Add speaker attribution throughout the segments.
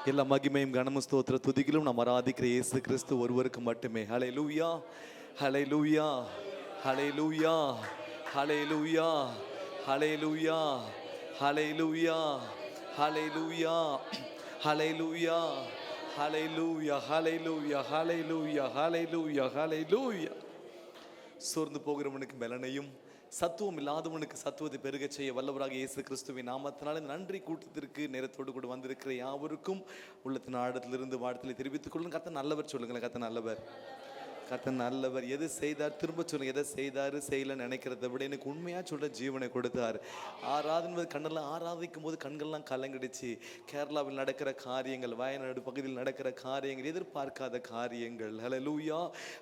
Speaker 1: எல்லா மகிமையும் கனமும் ஸ்தோத்திர துதிகளும் நாம் ஆராதிக்கிற இயேசு கிறிஸ்து ஒருவருக்கு மட்டுமே. ஹல்லேலூயா, ஹல்லேலூயா, ஹல்லேலூயா, ஹல்லேலூயா, ஹல்லேலூயா, ஹல்லேலூயா, ஹல்லேலூயா, ஹல்லேலூயா, ஹல்லேலூயா, ஹல்லேலூயா, ஹல்லேலூயா, ஹல்லேலூயா, ஹல்லேலூயா. சோர்ந்து போகிறவனுக்கு பலனையும் சத்துவம் இல்லாதவனுக்கு சத்துவத்தை பெருக செய்ய வல்லவராக இயேசு கிறிஸ்துவின் நாமத்தினால் இந்த நன்றி கூட்டத்திற்கு நேரத்தோடு கூட வந்திருக்கிற யாவருக்கும் உள்ளத்தின் ஆழத்திலிருந்து வாழ்த்தலை தெரிவித்துக் கொள்ளுங்க. கர்த்தர் நல்லவர் சொல்லுங்களேன். கர்த்தர் நல்லவர், கர்த்தர் நல்லவர். எது செய்தார் திரும்ப சொல்லுங்க. எதை செய்தார் செய்யலன்னு நினைக்கிறத விட எனக்கு உண்மையாக சொல்ற ஜீவனை கொடுத்தார். ஆராதனை கண்ணெல்லாம் ஆராதிக்கும் போது கண்கள்லாம் கலங்கிடுச்சு. கேரளாவில் நடக்கிற காரியங்கள், வயநாடு பகுதியில் நடக்கிற காரியங்கள், எதிர்பார்க்காத காரியங்கள். ஹல்லேலூயா.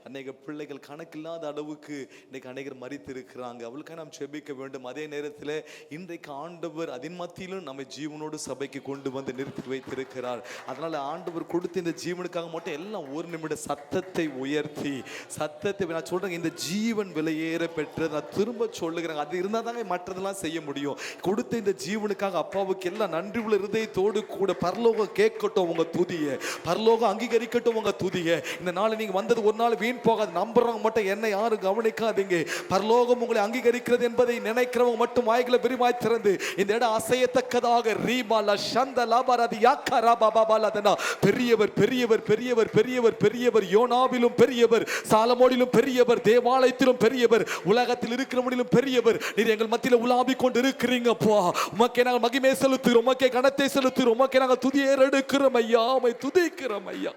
Speaker 1: அநேக பிள்ளைகள் கணக்கில்லாத அளவுக்கு இன்றைக்கு அநேகர் மரித்து இருக்கிறாங்க. அவளுக்காக நாம் செபிக்க வேண்டும். அதே நேரத்தில் இன்றைக்கு ஆண்டவர் அதன் மத்தியிலும் நம்ம ஜீவனோடு சபைக்கு கொண்டு வந்து நிறுத்தி வைத்திருக்கிறார். அதனால ஆண்டவர் கொடுத்த இந்த ஜீவனுக்காக மட்டும் எல்லாம் ஒரு நிமிட சத்தத்தை உயர்த்தி சத்தத்தை நான் சொல்றேன். இந்த ஜீவன் விலையேற பெற்று நான் திரும்ப சொல்லுகிறேன். அது இருந்தால் தாங்க மற்றதெல்லாம் செய்ய முடியும். கொடுத்த இந்த ஜீவனுக்காக அப்பாவுக்கு எல்லாம் நன்றி உள்ள இருதயத்தோடு கூட பரலோகம் கேட்கட்டும் உங்க துதியை, பரலோகம் அங்கீகரிக்கட்டும் உங்க துதியை. இந்த நாள் நீங்க வந்தது ஒரு நாள் வீண் போகாது. நம்புறவங்க மட்டும் என்ன யாரும் கவனிக்காதீங்க. பரலோகம் உங்களை அங்கீகரிக்கிறது என்பதை நினைக்கிறவங்க மட்டும் வாய்களை விரிவாய் திறந்து இந்த இடம் அசையத்தக்கதாக ரீபாலா சந்த லாபாராதி யாக்கரா பாபாபாலதனா பெரியவர் பெரியவர் பெரியவர் பெரியவர் பெரியவர், யோனாவிலும் பெரியவர், சாலமோனிலும் பெரியவர், தேவாலயத்திலும் பெரியவர், உலகத்தில் இருக்கிறவனிலும் பெரியவர். நீர் எங்கள் மத்தியில் உலாவிக் கொண்டு இருக்கிறீங்கப்பா. உமக்கே நாங்கள் மகிமை செலுத்துகிறோம், உமக்கே கனத்தை செலுத்துகிறோம், உமக்கே நாங்கள் துதியை எடுக்கிறோம் ஐயா, உம்மை துதிக்கிறோம் ஐயா.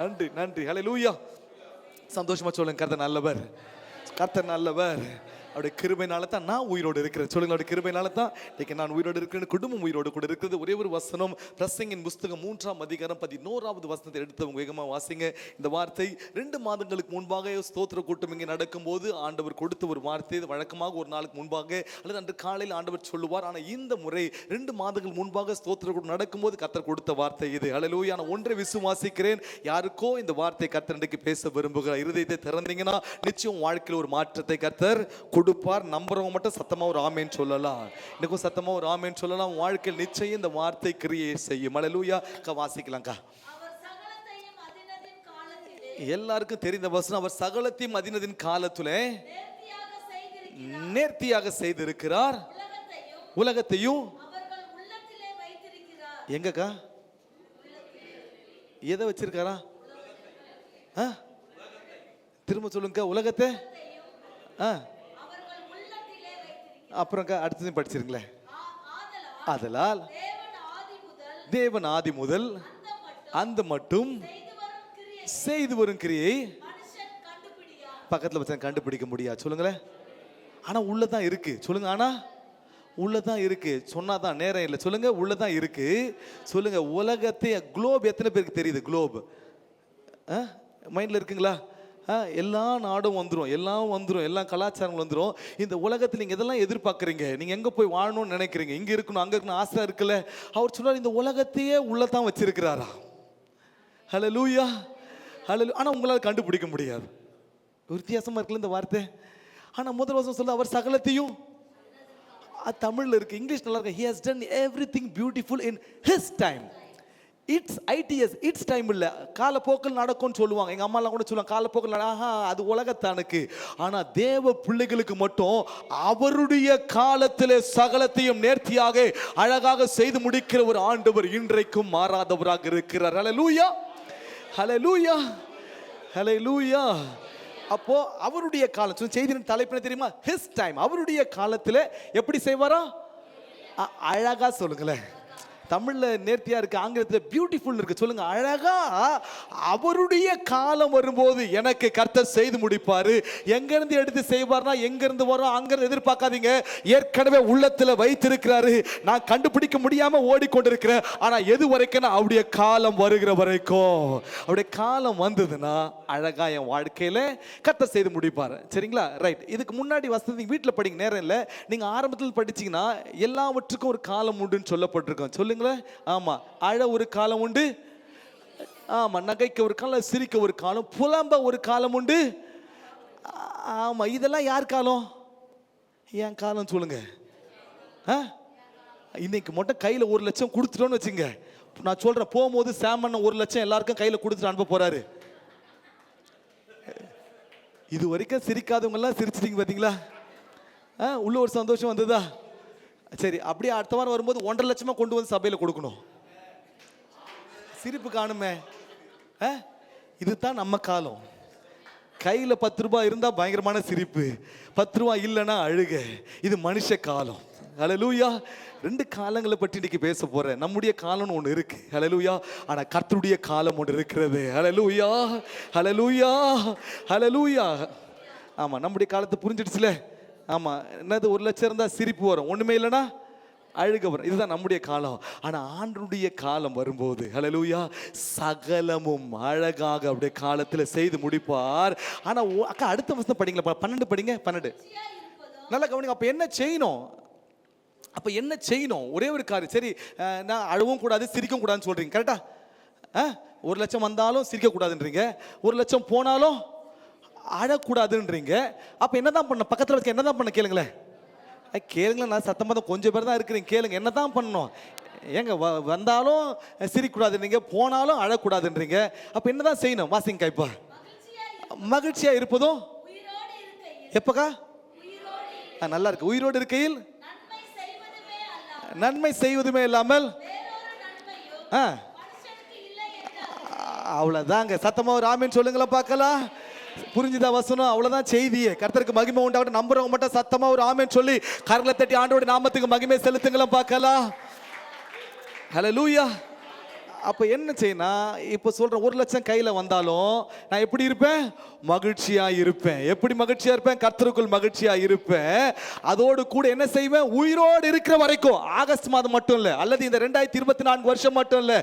Speaker 1: நன்றி நன்றி. ஹல்லேலூயா. சந்தோஷமா சொல்லுங்க. கர்த்தர் நல்லவர், கர்த்தர் நல்லவர். அவருடைய கிருபையினால தான் நான் உயிரோடு இருக்கிறேன். சொல்லுங்க. அவருடைய கிருபையினால தான் இன்னைக்கு நான் உயிரோடு இருக்கிறேன், குடும்பம் உயிரோடு கூட இருக்கிறது. ஒரே ஒரு வசனம், பிரசங்கின் புஸ்தகம் 3ஆம் அதிகாரம் 11வது வசனத்தை எடுத்தவங்க வேகமாக வாசிங்க. இந்த வார்த்தை 2 மாதங்களுக்கு முன்பாக ஸ்தோத்திர கூட்டம் இங்கே நடக்கும்போது ஆண்டவர் கொடுத்த ஒரு வார்த்தை. வழக்கமாக ஒரு நாளுக்கு முன்பாக அல்லது அன்று காலையில் ஆண்டவர் சொல்லுவார். ஆனால் இந்த முறை 2 மாதங்கள் முன்பாக ஸ்தோத்திர கூட்டம் நடக்கும்போது கர்த்தர் கொடுத்த வார்த்தை இது. ஹல்லேலூயா. நான் ஒன்றை விசுவாசிக்கிறேன், யாருக்கோ இந்த வார்த்தை கர்த்தர் இன்றைக்கு பேச விரும்புகிறார். இருதயத்தை திறந்தீங்கன்னா நிச்சயம் வாழ்க்கையில் ஒரு மாற்றத்தை கர்த்தர் கொடுப்பார். நம்புறவங்க மட்டும் சத்தமா ஒரு ஆமேன் சொல்லலாம். இன்னைக்கும் சத்தமா ஒரு ஆமேன் சொல்லலாம். வாழ்க்கையில் நிச்சயம் இந்த வார்த்தை கிரியை செய்யும். ஹல்லேலூயா. வாசிக்கலாம்க்கா. எல்லாருக்கும் தெரிந்த வசனம். அவர் சகலத்தையும் அதினதின் காலத்திலே நேர்த்தியாக செய்திருக்கிறார், உலகத்தையும். எங்கக்கா எதை வச்சிருக்காரா? திரும்ப சொல்லுங்க. உலகத்தை. அப்புறம் அடுத்தது படிச்சிருங்களேன். ஆதலால் தேவன் ஆதி முதல் அந்த மட்டும் செய்து வரும் கிரியை பக்கத்தில் வச்சு கண்டுபிடிக்க முடியாது. சொல்லுங்களேன். ஆனா உள்ளதான் இருக்கு. சொல்லுங்க. ஆனா உள்ளதான் இருக்கு. சொன்னாதான் நேரம் இல்லை. சொல்லுங்க. உள்ளதான் இருக்கு. சொல்லுங்க. உலகத்தை குளோப் எத்தனை பேருக்கு தெரியுது? குளோப் மைண்ட்ல இருக்குங்களா? எல்லா நாடும் வந்துடும், எல்லாம் வந்துடும், எல்லா கலாச்சாரங்களும் வந்துடும். இந்த உலகத்தில் நீங்கள் எதெல்லாம் எதிர்பார்க்குறீங்க? நீங்கள் எங்கே போய் வாழணும்னு நினைக்கிறீங்க? இங்கே இருக்கணும், அங்கே இருக்கணும் ஆசை இருக்குல்ல? அவர் சொல்றார் இந்த உலகத்தையே உள்ளதான் வச்சிருக்கிறாரா. ஹல்லேலூயா, ஹல்லேலூயா. ஆனால் உங்களால் கண்டுபிடிக்க முடியாது. ஒரு வித்தியாசமாக இருக்குல்ல இந்த வார்த்தை. ஆனால் முதல் வருஷம் சொல்ல அவர் சகலத்தையும். தமிழில் இருக்கு, இங்கிலீஷ் நல்லா இருக்கு. He has done everything beautiful in his time. It's time இல்லை, காலப்போக்கில் நடக்கும்னு சொல்லுவாங்க. எங்கள் அம்மாலாம் கூட சொல்லுவாங்க காலப்போக்கில். அது உலகத்தானுக்கு. ஆனால் தேவ பிள்ளைகளுக்கு மட்டும் அவருடைய காலத்தில் சகலத்தையும் நேர்த்தியாக அழகாக செய்து முடிக்கிற ஒரு ஆண்டவர் இன்றைக்கும் மாறாதவராக இருக்கிறார். ஹல்லேலூயா, ஹல்லேலூயா, ஹல்லேலூயா. அப்போ அவருடைய காலம் செய்தியின் தலைப்பின தெரியுமா? His time. அவருடைய காலத்தில் எப்படி செய்வாரா? அழகா சொல்லுங்களேன். தமிழில் நேர்த்தியாக இருக்குது, ஆங்கிலத்தில் பியூட்டிஃபுல் இருக்குது. சொல்லுங்க. அழகா அவருடைய காலம் வரும்போது எனக்கு கர்த்தர் செய்து முடிப்பார். எங்கேருந்து எடுத்து செய்வார்னா எங்கேருந்து வரும் அங்கேருந்து எதிர்பார்க்காதீங்க. ஏற்கனவே உள்ளத்தில் வைத்திருக்கிறாரு. நான் கண்டுபிடிக்க முடியாமல் ஓடிக்கொண்டிருக்கிறேன். ஆனால் எது வரைக்கும்? அவருடைய காலம் வருகிற வரைக்கும். அவருடைய காலம் வந்ததுன்னா அழகா என் வாழ்க்கையில் கர்த்தர் செய்து முடிப்பார். சரிங்களா? ரைட். இதுக்கு முன்னாடி வசதி வீட்டில் படிக்க நேரம் இல்லை. நீங்கள் ஆரம்பத்தில் படிச்சிங்கன்னா எல்லாவற்றுக்கும் ஒரு காலம் உண்டுன்னு சொல்லப்பட்டிருக்கோம். சொல்லுங்க. ஆமா. அழ ஒரு காலம் உண்டு. ஆமா. நகைக்க ஒரு காலம், சிரிக்க ஒரு காலம், புலம்ப ஒரு காலம் உண்டு. ஆமா. இதெல்லாம் யார் காலம்? என் காலம். சொல்லுங்க. இன்னைக்கு மட்டும் கையில் 1 லட்சம் கொடுத்துட்டோன்னு வச்சுங்க, நான் சொல்றேன், போகும்போது சாமன் 1 லட்சம் எல்லாருக்கும் கையில கொடுத்துட்டு அனுப்ப போறாரு. இது வரைக்கும் சிரிக்காதவங்க எல்லாம் சிரிச்சிட்டீங்க பாத்தீங்களா? உள்ள ஒரு சந்தோஷம் வந்ததா? சரி, அப்படியே அடுத்த வாரம் வரும்போது 1.5 லட்சமா கொண்டு வந்து சபையில கொடுக்கணும். சிரிப்பு காணுமே. இதுதான் நம்ம காலம். கையில 10 ரூபாய் இருந்தா பயங்கரமான சிரிப்பு, 10 ரூபாய் இல்லைன்னா அழுக. இது மனுஷ காலம். ஹல்லேலூயா. 2 காலங்களை பற்றி இன்னைக்கு பேச போறேன். நம்முடைய காலம்னு ஒன்று இருக்கு, ஹல்லேலூயா. ஆனா கர்த்தருடைய காலம் ஒன்று இருக்கிறது, ஹல்லேலூயா, ஹல்லேலூயா, ஹல்லேலூயா. ஆமா, நம்முடைய காலத்தை புரிஞ்சிடுச்சுல. ஆமா, என்னது 1 லட்சம் இருந்தா சிரிப்பு வரும், ஒண்ணுமே இல்லைன்னா அழுக வரும். இதுதான் நம்முடைய காலம். ஆனா ஆண்டவருடைய காலம் வரும்போது, ஹல்லேலூயா, சகலமும் அழகாக அப்படியே காலத்துல செய்து முடிப்பார். ஆனா அக்கா அடுத்த வருஷம் படிங்களா, 12 படிங்க, 12 நல்லா கவனிங்க. அப்ப என்ன செய்யணும்? அப்ப என்ன செய்யணும்? ஒரே ஒரு காரியம். சரி, நான் அழவும் கூடாது சிரிக்கவும் கூடாதுன்னு சொல்றீங்க, கரெக்டா? 1 லட்சம் வந்தாலும் சிரிக்க கூடாதுன்றீங்க, 1 லட்சம் போனாலும் அழக்கூடாதுன்றீங்க. அப்ப என்னதான் பண்ண? பக்கத்துல வச்சு என்னதான் பண்ண கேளுங்களேன். கேளுங்களேன், நான் சத்தமாக தான் கொஞ்சம் பேர் தான் இருக்கிறீங்க. கேளுங்க, என்ன தான் பண்ணணும்? ஏங்க வந்தாலும் சிரிக்கக்கூடாதுன்றீங்க, போனாலும் அழக்கூடாதுன்றீங்க. அப்போ என்ன தான் செய்யணும்? வாசிங்க இப்போ. மகிழ்ச்சியாக இருப்பதும் எப்பக்கா? நல்லா இருக்கு. உயிரோடு இருக்கையில் நன்மை செய்வதுமே இல்லாமல் அவ்வளோதாங்க. சத்தமாக ஒரு ஆமீன் சொல்லுங்களா பார்க்கலாம். புரிஞ்சுதா வசனம்? அவ்வளவுதான் செய்தியே. கர்த்தருக்கு மகிமை உண்டாகட்டும். நம்புறவங்க மட்டும் சத்தமா ஒரு ஆமென் சொல்லி கரங்களை தட்டி ஆண்டவருடைய நாமத்துக்கு மகிமை செலுத்துங்களா பார்க்கலாம். ஹல்லேலூயா. அப்ப என்ன செய்யணும்? இப்ப சொல்றேன், 1 லட்சம் கையில வந்தாலும் நான் எப்படி இருப்பேன்? மகிழ்ச்சியா இருப்பேன். எப்படி மகிழ்ச்சியா இருப்பேன்? கர்த்தருக்குள் மகிழ்ச்சியா இருப்பேன். அதோடு கூட என்ன செய்வேன்? உயிரோடு இருக்கிற வரைக்கும், ஆகஸ்ட் மாதம் மட்டும் இல்ல, அல்லது இந்த 2024 வருஷம் மட்டும் இல்ல,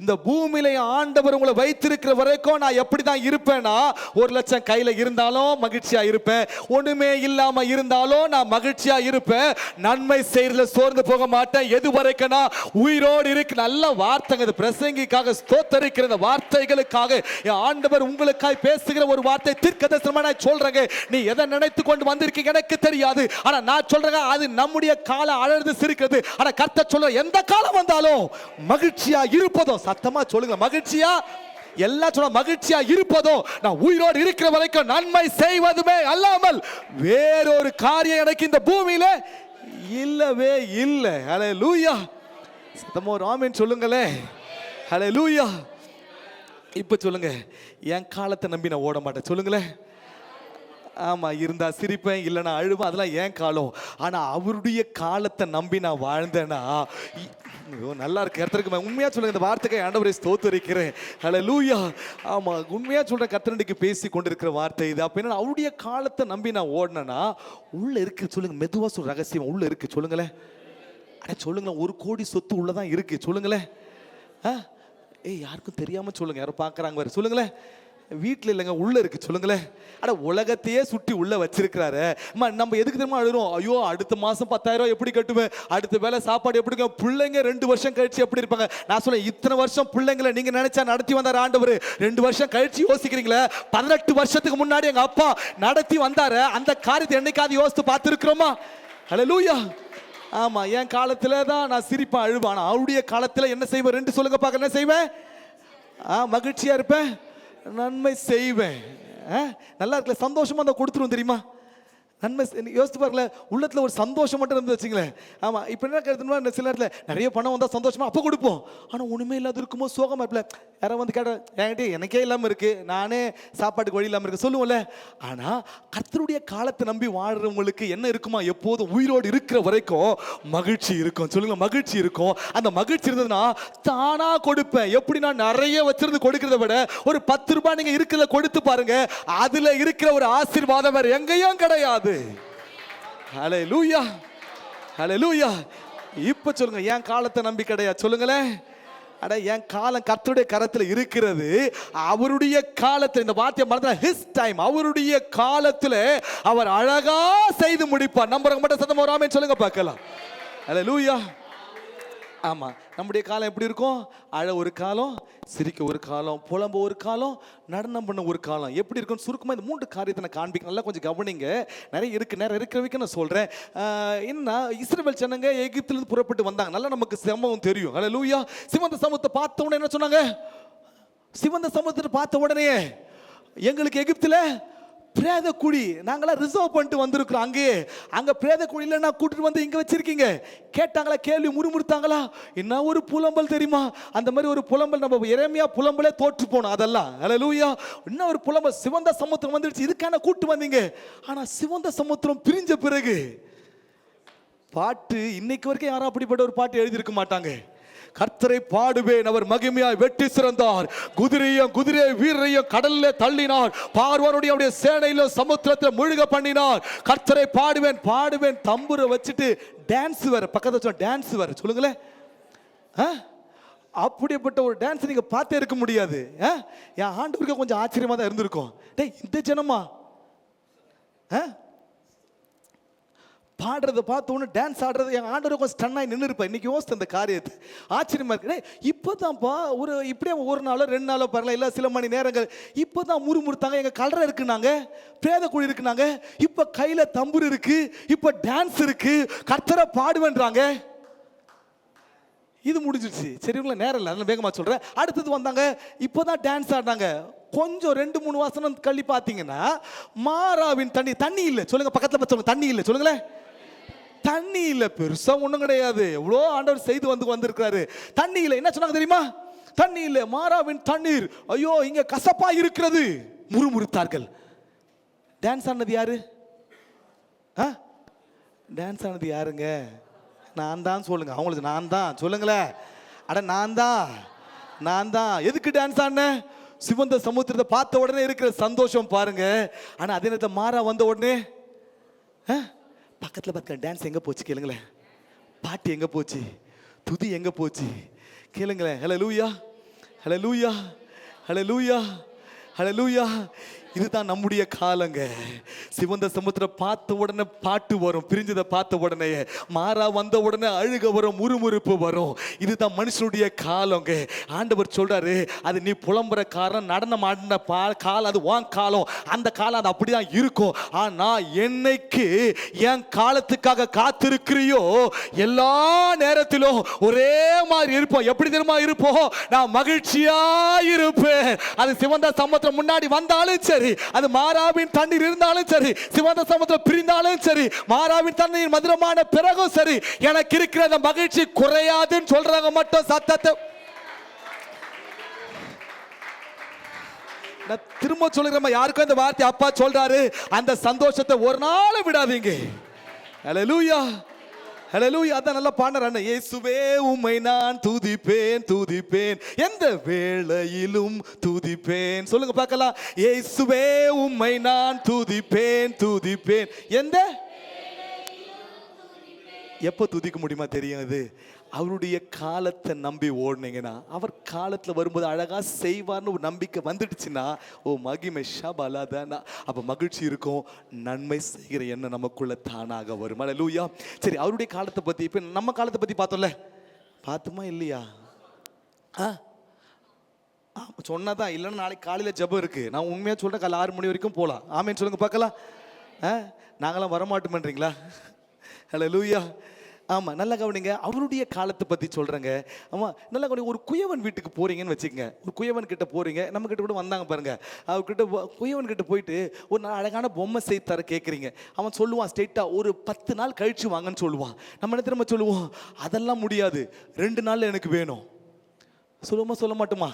Speaker 1: இந்த பூமியில ஆண்டவர் உங்களை வைத்திருக்கிற வரைக்கும் நான் எப்படிதான் இருப்பேன்னா, 1 லட்சம் கையில இருந்தாலும் மகிழ்ச்சியா இருப்பேன், ஒண்ணுமே இல்லாம இருந்தாலும் நான் மகிழ்ச்சியா இருப்பேன். நன்மை செய்யறதுல சோர்ந்து போக மாட்டேன். எது வரைக்கும் நான் உயிரோடு இருக்கு. நல்ல வார்த்தைங்க. பிரசங்கிக்காக ஸ்தோத்தரிக்கிற வார்த்தைகளுக்காக என் ஆண்டவர் உங்களுக்காய் பேசுகிற ஒரு வார்த்தை தீர்க்கதரிசனமா நான் சொல்றேங்க. நீ எதை நினைத்து கொண்டு வந்திருக்கீங்க எனக்கு தெரியாது, ஆனா நான் சொல்றேன், அது நம்முடைய காலம் அழகு சிரிக்கிறது. ஆனா கர்த்தர் சொல்ற, எந்த காலம் வந்தாலும் மகிழ்ச்சியா இருப்பதும், சத்தமா சொல்லுங்க, மகிழ்ச்சியா எல்லா சொல்ல மகிழ்ச்சியா இருப்பதும், நான் உயிரோடு இருக்கிற வரைக்கும் நன்மை செய்வதுமே அல்லாமல் வேறொரு காரியம் எனக்கு இந்த பூமியில இல்லவே இல்லை. ஹல்லேலூயா. சத்தமா ஒரு ஆமென் சொல்லுங்களே. ஹல்லேலூயா. இப்ப சொல்லுங்க, என் காலத்தை நம்பி நான் ஓட மாட்டேன். சொல்லுங்களேன். ஆமா, இருந்தா சிரிப்பேன், இல்லைன்னா அழுவேன், அதெல்லாம் என் காலம். ஆனா அவருடைய காலத்தை நம்பி நான் வாழ்ந்தேன்னா நல்லா இருக்கு. கர்த்தருக்கு உண்மையா சொல்லுங்க, இந்த வார்த்தைக்கு ஆண்டவரை ஸ்தோத்திரிக்கிறேன். ஹல்லேலூயா. ஆமா, உண்மையா சொல்ற கர்த்தருக்கு பேசி கொண்டிருக்கிற வார்த்தை இது. அப்ப என்ன, அவருடைய காலத்தை நம்பி நான் ஓடினேன்னா உள்ள இருக்கு. சொல்லுங்க, மெதுவா சொல்ற ரகசியம் உள்ள இருக்கு. சொல்லுங்களேன். சொல்லுங்களேன், 1 கோடி சொத்து உள்ளதான் இருக்கு. சொல்லுங்களேன். யாருக்கும் தெரியாம சொல்லுங்க, யாரும் பாக்குறாங்க வேற. சொல்லுங்களேன். வீட்டில் இல்லைங்க, உள்ள இருக்கு. சொல்லுங்களேன். உலகத்தையே சுட்டி உள்ள வச்சிருக்கிறாரு. நம்ம எதுக்கு தெரியுமா அழுறோம்? ஐயோ, அடுத்த மாசம் 10,000 எப்படி கட்டுவேன், அடுத்த வேலை சாப்பாடு எப்படி, பிள்ளைங்க 2 வருஷம் கழிச்சு எப்படி இருப்பாங்க. நான் சொல்ல, இத்தனை வருஷம் பிள்ளைங்களை நீங்க நினைச்சா நடத்தி வந்தார் ஆண்டவர். 2 வருஷம் கழிச்சு யோசிக்கிறீங்களே, 18 வருஷத்துக்கு முன்னாடி எங்க அப்பா நடத்தி வந்தாரு. அந்த காரியத்தை என்னைக்காவது யோசித்து பார்த்துருக்கிறோமா? ஹல்லேலூயா. ஆமா, என் காலத்துல தான் நான் சிரிப்பேன், அழுவான். அவருடைய காலத்துல என்ன செய்வேன்? 2 சொல்லுங்க பார்க்க. என்ன செய்வேன்? மகிழ்ச்சியா இருப்பேன், நன்மை செய்வேன். நல்லா இருக்குல்ல, சந்தோஷமா தான் கொடுத்துருவோம் தெரியுமா? நன்மை யோசித்து பாருங்கள, உள்ளத்துல ஒரு சந்தோஷம் மட்டும் இருந்து வச்சுங்களேன். ஆமா, இப்ப என்ன கருத்துனா, சில நேரத்தில் நிறைய பணம் வந்தா சந்தோஷமா அப்ப கொடுப்போம். ஆனா ஒண்ணுமே இல்லாத இருக்குமோ சோகமா இருப்பல. யாரும் வந்து கேட்ட, என்கிட்ட எனக்கே இல்லாம இருக்கு, நானே சாப்பாட்டுக்கு வழி இல்லாம இருக்கு சொல்லுவோம்ல. ஆனா கர்த்தருடைய காலத்தை நம்பி வாழ்றவங்களுக்கு என்ன இருக்குமா? எப்போதும் உயிரோடு இருக்கிற வரைக்கும் மகிழ்ச்சி இருக்கும். சொல்லுங்க, மகிழ்ச்சி இருக்கும். அந்த மகிழ்ச்சி இருந்ததுன்னா தானா கொடுப்பேன். எப்படி நான் நிறைய வச்சிருந்து கொடுக்கிறத விட ஒரு 10 ரூபாய் நீங்க இருக்கிறத கொடுத்து பாருங்க, அதுல இருக்கிற ஒரு ஆசீர்வாதம் வேற எங்கேயும் கிடையாது. ஹல்லேலூயா. ஹல்லேலூயா. இப்ப சொல்லுங்க, என் காலத்தை நம்பி கிடையாது. சொல்லுங்களேன். என் காலம் கர்த்தருடைய கரத்தில் இருக்கிறது. அவருடைய காலத்தில், இந்த வார்த்தையை மறந்துடா, his time, அவருடைய காலத்தில் அவர் அழகா செய்து முடிப்பார். நம்புறவங்க மட்டும் சத்தமா ஒரு ஆமென் சொல்லுங்க பார்க்கலாம். ஹல்லேலூயா. ஆமாம், நம்முடைய காலம் எப்படி இருக்கும்? அழ ஒரு காலம், சிரிக்க ஒரு காலம், புலம்ப ஒரு காலம், நடனம் பண்ண ஒரு காலம். எப்படி இருக்குன்னு சுருக்கமாக இந்த 3 காரியத்தை நான் காண்பிக்க நல்லா கொஞ்சம் கவனிங்க. நிறைய இருக்குது, நிறைய இருக்கிறவைக்கு நான் சொல்கிறேன். என்ன, இஸ்ரவேல் ஜனங்க எகிப்திலிருந்து புறப்பட்டு வந்தாங்க. நல்லா நமக்கு சம்பவம் தெரியும். ஹல்லேலூயா. சிவந்த சமுத்திரத்தை பார்த்த உடனே என்ன சொன்னாங்க? சிவந்த சமுத்திரத்தை பார்த்த உடனே எங்களுக்கு எகிப்தில் பிரேத குழி நாங்களாம் ரிசர்வ் பண்ணிட்டு வந்திருக்கிறோம். அங்கே பிரேத குழியில் நான் கூட்டிட்டு வந்து இங்கே வச்சிருக்கீங்க. கேட்டாங்களா? கேள்வி முறுமுறுத்தாங்களா? என்ன ஒரு புலம்பல் தெரியுமா? அந்த மாதிரி ஒரு புலம்பல் நம்ம எரேமியா புலம்பலே தோற்று போனோம். அதெல்லாம் ஹல்லேலூயா. இன்னும் ஒரு புலம்பல், சிவந்த சமுத்திரம் வந்துடுச்சு, இதுக்கான கூட்டு வந்தீங்க. ஆனால் சிவந்த சமுத்திரம் பிரிஞ்ச பிறகு பாட்டு இன்னைக்கு வரைக்கும் யாரும் அப்படிப்பட்ட ஒரு பாட்டு எழுதியிருக்க மாட்டாங்க. கர்த்தரை பாடுவேன், அவர் மகிமையாய் வெட்டி சிறந்தார், குதிரையை வீரரையும் கடல்ல தள்ளினார், பார்வோனுடைய அவருடைய சேனையில சமுத்திரத்தில் முழுக பண்ணினார். கர்த்தரை பாடுவேன். தம்புரை வச்சுட்டு டான்ஸ் வேற, பக்கத்துல டான்ஸ் வேற. சொல்லுங்களேன், அப்படிப்பட்ட ஒரு டான்ஸ் நீங்க பார்த்தே இருக்க முடியாது. என் ஆண்டவருக்கு கொஞ்சம் ஆச்சரியமா தான் இருந்திருக்கும். டேய், இந்த ஜனமா பாடுறதை பார்த்த உடனே டான்ஸ் ஆடுறது என் ஆண்டவர் கொஞ்சம் ஸ்டன்னாகி நின்று இருப்பேன். இன்னைக்கு யோசித்த அந்த காரியத்தை ஆச்சரியமா இருக்கு. இப்போ தான்ப்பா ஒரு இப்படியே ஒரு நாளோ 2 நாளோ பரவாயில்ல, இல்லை சில மணி நேரங்கள் இப்போ தான் முறுமுறுத்தாங்க. எங்கள் கலரை இருக்குனாங்க, பிரேத குழி இருக்குனாங்க, இப்போ கையில் தம்புரு இருக்கு, இப்போ டான்ஸ் இருக்கு, கர்த்தரை பாடுவேன்றாங்க. இது முடிஞ்சிடுச்சு. சரி, உங்களை நேரம் இல்லை, அதனால வேகமாக சொல்கிறேன். அடுத்தது வந்தாங்க, இப்போ தான் டான்ஸ் ஆடினாங்க. கொஞ்சம் 2-3 வாசனம் கள்ளி பார்த்தீங்கன்னா மாறாவின் தண்ணி இல்லை. சொல்லுங்க, பக்கத்தில் பச்சவங்க தண்ணி இல்லை. சொல்லுங்களேன், தண்ணி இல்லை. பெருசா ஒண்ணும் கிடையாது, எவ்வளோ ஆண்டவர் செய்து வந்திருக்கிறாரு. தண்ணி இல்லை. என்ன சொன்னாங்க தெரியுமா? தண்ணி இல்லை, மாறாவின் தண்ணீர். ஐயோ, இங்க கசப்பா இருக்கிறது, முறுமுறுத்தார்கள். டான்ஸ் ஆனது யாரு? டான்ஸ் ஆனது யாருங்க? நான் தான். சொல்லுங்க, அவங்களுக்கு நான் தான். சொல்லுங்களேன், அட நான் தான். எதுக்கு டான்ஸ் ஆன? சிவந்த சமுத்திரத்தை பார்த்த உடனே இருக்கிற சந்தோஷம் பாருங்க. ஆனா அதே நேரத்தில் மாறா வந்த உடனே பக்கத்தில் பார்க்க டான்ஸ் எங்கே போச்சு கேளுங்களேன், பாட்டு எங்கே போச்சு, துதி எங்கே போச்சு கேளுங்களேன். ஹல்லேலூயா, ஹல்லேலூயா, ஹல்லேலூயா, ஹல்லேலூயா. இதுதான் நம்முடைய காலங்க. சிவந்த சமுத்திரம் பார்த்த உடனே பாட்டு வரும், பிரிஞ்சதை பார்த்த உடனே மாறா வந்த உடனே அழுக வரும், முறுமுறுப்பு வரும். இதுதான் மனுஷனுடைய காலங்க. ஆண்டவர் சொல்றாரு, அது நீ புலம்புற காலம், நடனம் ஆடின காலம், அது வான் காலம், அந்த காலம் அது அப்படிதான் இருக்கும். ஆனா என்னைக்கு என் காலத்துக்காக காத்திருக்கிறியோ எல்லா நேரத்திலும் ஒரே மாதிரி இருப்போம். எப்படி தெரியுமா இருப்போம்? நான் மகிழ்ச்சியா இருப்பேன். அது சிவந்த சமுத்திரம் முன்னாடி வந்தாலும் சரி, அது மாறாவின் தண்ணீர் இருந்தாலும் சரி, சிவந்த சமுத்திரம் பிரிந்தாலும் சரி, மாறாவின் தண்ணீர் மதுரமான பிறகும் சரி, எனக்கு இருக்கிற மகிழ்ச்சி குறையாதுன்னு சொல்றாங்க மட்டும் சத்தத்தை. நான் திரும்ப சொல்லுறேன், யாருக்கும் இந்த வார்த்தை அப்பா சொல்றாரு, அந்த சந்தோஷத்தை ஒரு நாள் விடாதீங்க. ஹல்லேலூயா, ஹல்லேலூயா. அதான் நல்லா பாடுறானே, இயேசுவே உம்மை நான் துதிப்பேன், எந்த வேளையிலும் துதிப்பேன். சொல்லுங்க பார்க்கலாம், இயேசுவே உம்மை நான் துதிப்பேன், எந்த எப்போ துதிக்க முடியுமா தெரியும்? அது அவருடைய காலத்தை நம்பி ஓடுனீங்கன்னா, அவர் காலத்தில் வரும்போது அழகா செய்வார்னு ஒரு நம்பிக்கை வந்துடுச்சுன்னா, ஓ மகிமை ஷபாலாதானா, அப்போ மகிழ்ச்சி இருக்கும், நன்மை செய்கிற எண்ணம் நமக்குள்ள தானாக வரும். ஹல்லேலூயா. சரி, அவருடைய காலத்தை பற்றி, இப்போ நம்ம காலத்தை பற்றி பார்த்தோம்ல, பார்த்துமா இல்லையா? சொன்னாதான், இல்லைன்னா நாளைக்கு காலையில் ஜெபம் இருக்கு. நான் உண்மையாக சொல்கிறேன், காலை 6 மணி வரைக்கும் போகலாம். ஆமேன்னு சொல்லுங்க பார்க்கலாம். நாங்களாம் வரமாட்டோமேன்றீங்களா? ஹல்லேலூயா. ஆமாம், நல்லா கவனிங்க. அவருடைய காலத்தை பற்றி சொல்கிறேங்க. ஆமாம், நல்லா கவனிங்க. ஒரு குயவன் வீட்டுக்கு போகிறீங்கன்னு வச்சுக்கோங்க. ஒரு குயவன் கிட்ட போகிறீங்க, நம்மக்கிட்ட கூட வந்தாங்க பாருங்க. அவர்கிட்ட குயவன் கிட்ட போயிட்டு ஒரு நாள் அழகான பொம்மை செய்து தர கேட்குறீங்க. அவன் சொல்லுவான் ஸ்ட்ரெயிட்டாக, ஒரு 10 நாள் கழிச்சு வாங்கன்னு சொல்லுவான். நம்ம என்ன திரும்ப சொல்லுவோம்? அதெல்லாம் முடியாது, 2 நாளில் எனக்கு வேணும். சொல்லுவோமா சொல்ல மாட்டோமா?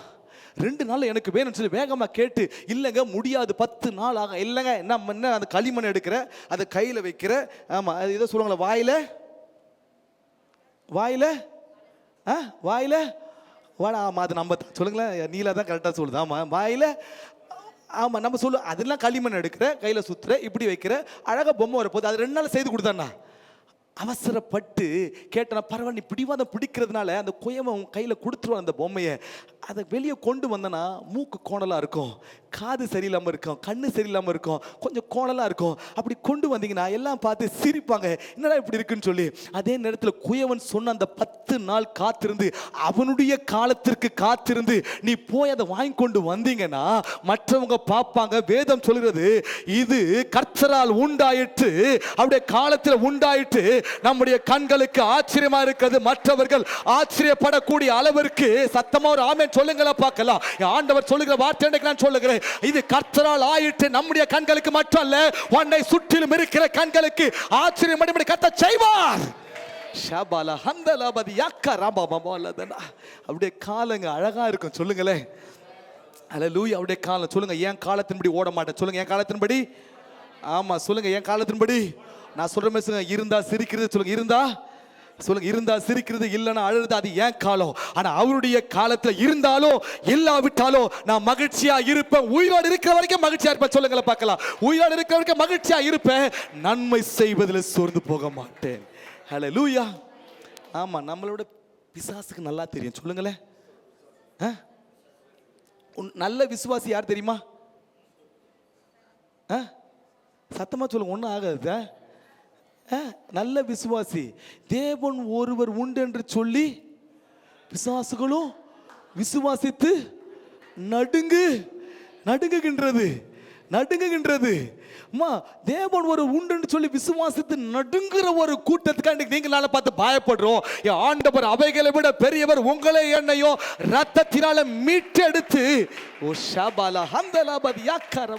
Speaker 1: 2 நாள் எனக்கு வேணும்னு சொல்லி வேகமாக கேட்டு, இல்லைங்க முடியாது, 10 நாள் ஆகும். இல்லைங்க, என்ன அந்த களிமண் எடுக்கிற, அதை கையில் வைக்கிற, ஆமாம் அது ஏதோ சொல்லுவாங்களே, வாயில வாடா. ஆமாம், அது நம்ம சொல்லுங்களேன், நீலா தான் கரெக்டாக சொல்லுது. ஆமாம், வாயில. ஆமாம், நம்ம சொல்லுவோம், அதெல்லாம் களிமண் எடுக்கிற, கையில் சுற்றுற, இப்படி வைக்கிற, அழகாக பொம்மை வரப்போகுது, அது 2 நாள் செய்து கொடுத்தாண்ணா. அவசரப்பட்டு கேட்டனா, பரவாயில்ல, நீ பிடிவாதம் பிடிக்கிறதுனால அந்த குயவன் கையில் கொடுத்துருவான் அந்த பொம்மையை. அதை வெளியே கொண்டு வந்தனா மூக்கு கோணலாக இருக்கும், காது சரியில்லாமல் இருக்கும், கண்ணு சரியில்லாமல் இருக்கும், கொஞ்சம் கோணலாக இருக்கும். அப்படி கொண்டு வந்தீங்கன்னா எல்லாம் பார்த்து சிரிப்பாங்க, என்னடா இப்படி இருக்குன்னு சொல்லி. அதே நேரத்தில் குயவன் சொன்ன அந்த 10 நாள் காத்திருந்து அவனுடைய காலத்திற்கு காத்திருந்து நீ போய் அதை வாங்கி கொண்டு வந்தீங்கன்னா மற்றவங்க பார்ப்பாங்க. வேதம் சொல்கிறது இது கர்த்தரால் உண்டாயிற்று, அவருடைய காலத்தில் உண்டாயிற்று, நம்முடைய கண்களுக்கு ஆச்சரியமா இருக்கிறது, மற்றவர்கள் ஆச்சரியப்படக்கூடிய அளவிற்கு. சத்தமா ஒரு ஆமென் சொல்லுங்களா பார்க்கலாம். ஆண்டவர் சொல்லுகிற வார்த்தை நான் சொல்லுகிறேன், இது கர்த்தரால் ஆயிற்று, நம்முடைய கண்களுக்கு மட்டும் அல்ல, உன்னை சுற்றிலும் இருக்கிற கண்களுக்கு ஆச்சரியம் கர்த்தர் செய்வார். அப்படியே காலங்க அழகா இருக்கும். சொல்லுங்களேன் அல்லேலூயா. அப்படியே காலம் சொல்லுங்க, என் காலத்தின்படி ஓட மாட்டேன். சொல்லுங்க, என் காலத்தின்படி. ஆமா சொல்லுங்க, என் காலத்தின்படி. நான் சொல்ற மாதிரி இருந்தா சிரிக்கிறது சொல்லுங்க, இருந்தா சொல்லுங்க, இருந்தா சிரிக்கிறது, இல்லைன்னா அழுது, அது ஏன் காலம். ஆனா அவருடைய காலத்துல இருந்தாலும் இல்லாவிட்டாலும் நான் மகிழ்ச்சியா இருப்பேன். உயிரோடு இருக்கிற வரைக்கும் மகிழ்ச்சியா இருப்பேன். சொல்லுங்களேன் பார்க்கலாம். உயிரோடு இருக்கிற வரைக்கும் மகிழ்ச்சியா இருப்பேன், நன்மை செய்வதில் சோர்ந்து போக மாட்டேன். ஹல்லேலூயா. ஆமா, நம்மளோட பிசாசுக்கு நல்லா தெரியும். சொல்லுங்களேன், நல்ல விசுவாசி யார் தெரியுமா? சத்தமா சொல்லுங்க, ஒன்றும் ஆகாது. நல்ல விசுவாசி, தேவன் ஒருவர் உண்டு என்று சொல்லி பிசாசுகளும் விசுவாசித்து நடுங்குகின்றது. தேவன் ஒரு உண்டு சொல்லி விசுவாசித்து நடுங்குற ஒரு கூட்டத்துக்கு நீங்களால பார்த்து பயப்படுறோம். ஆண்டவர் அவைகளை விட பெரியவர், உங்களை என்னையும் ரத்தத்தினால மீட்டெடுத்து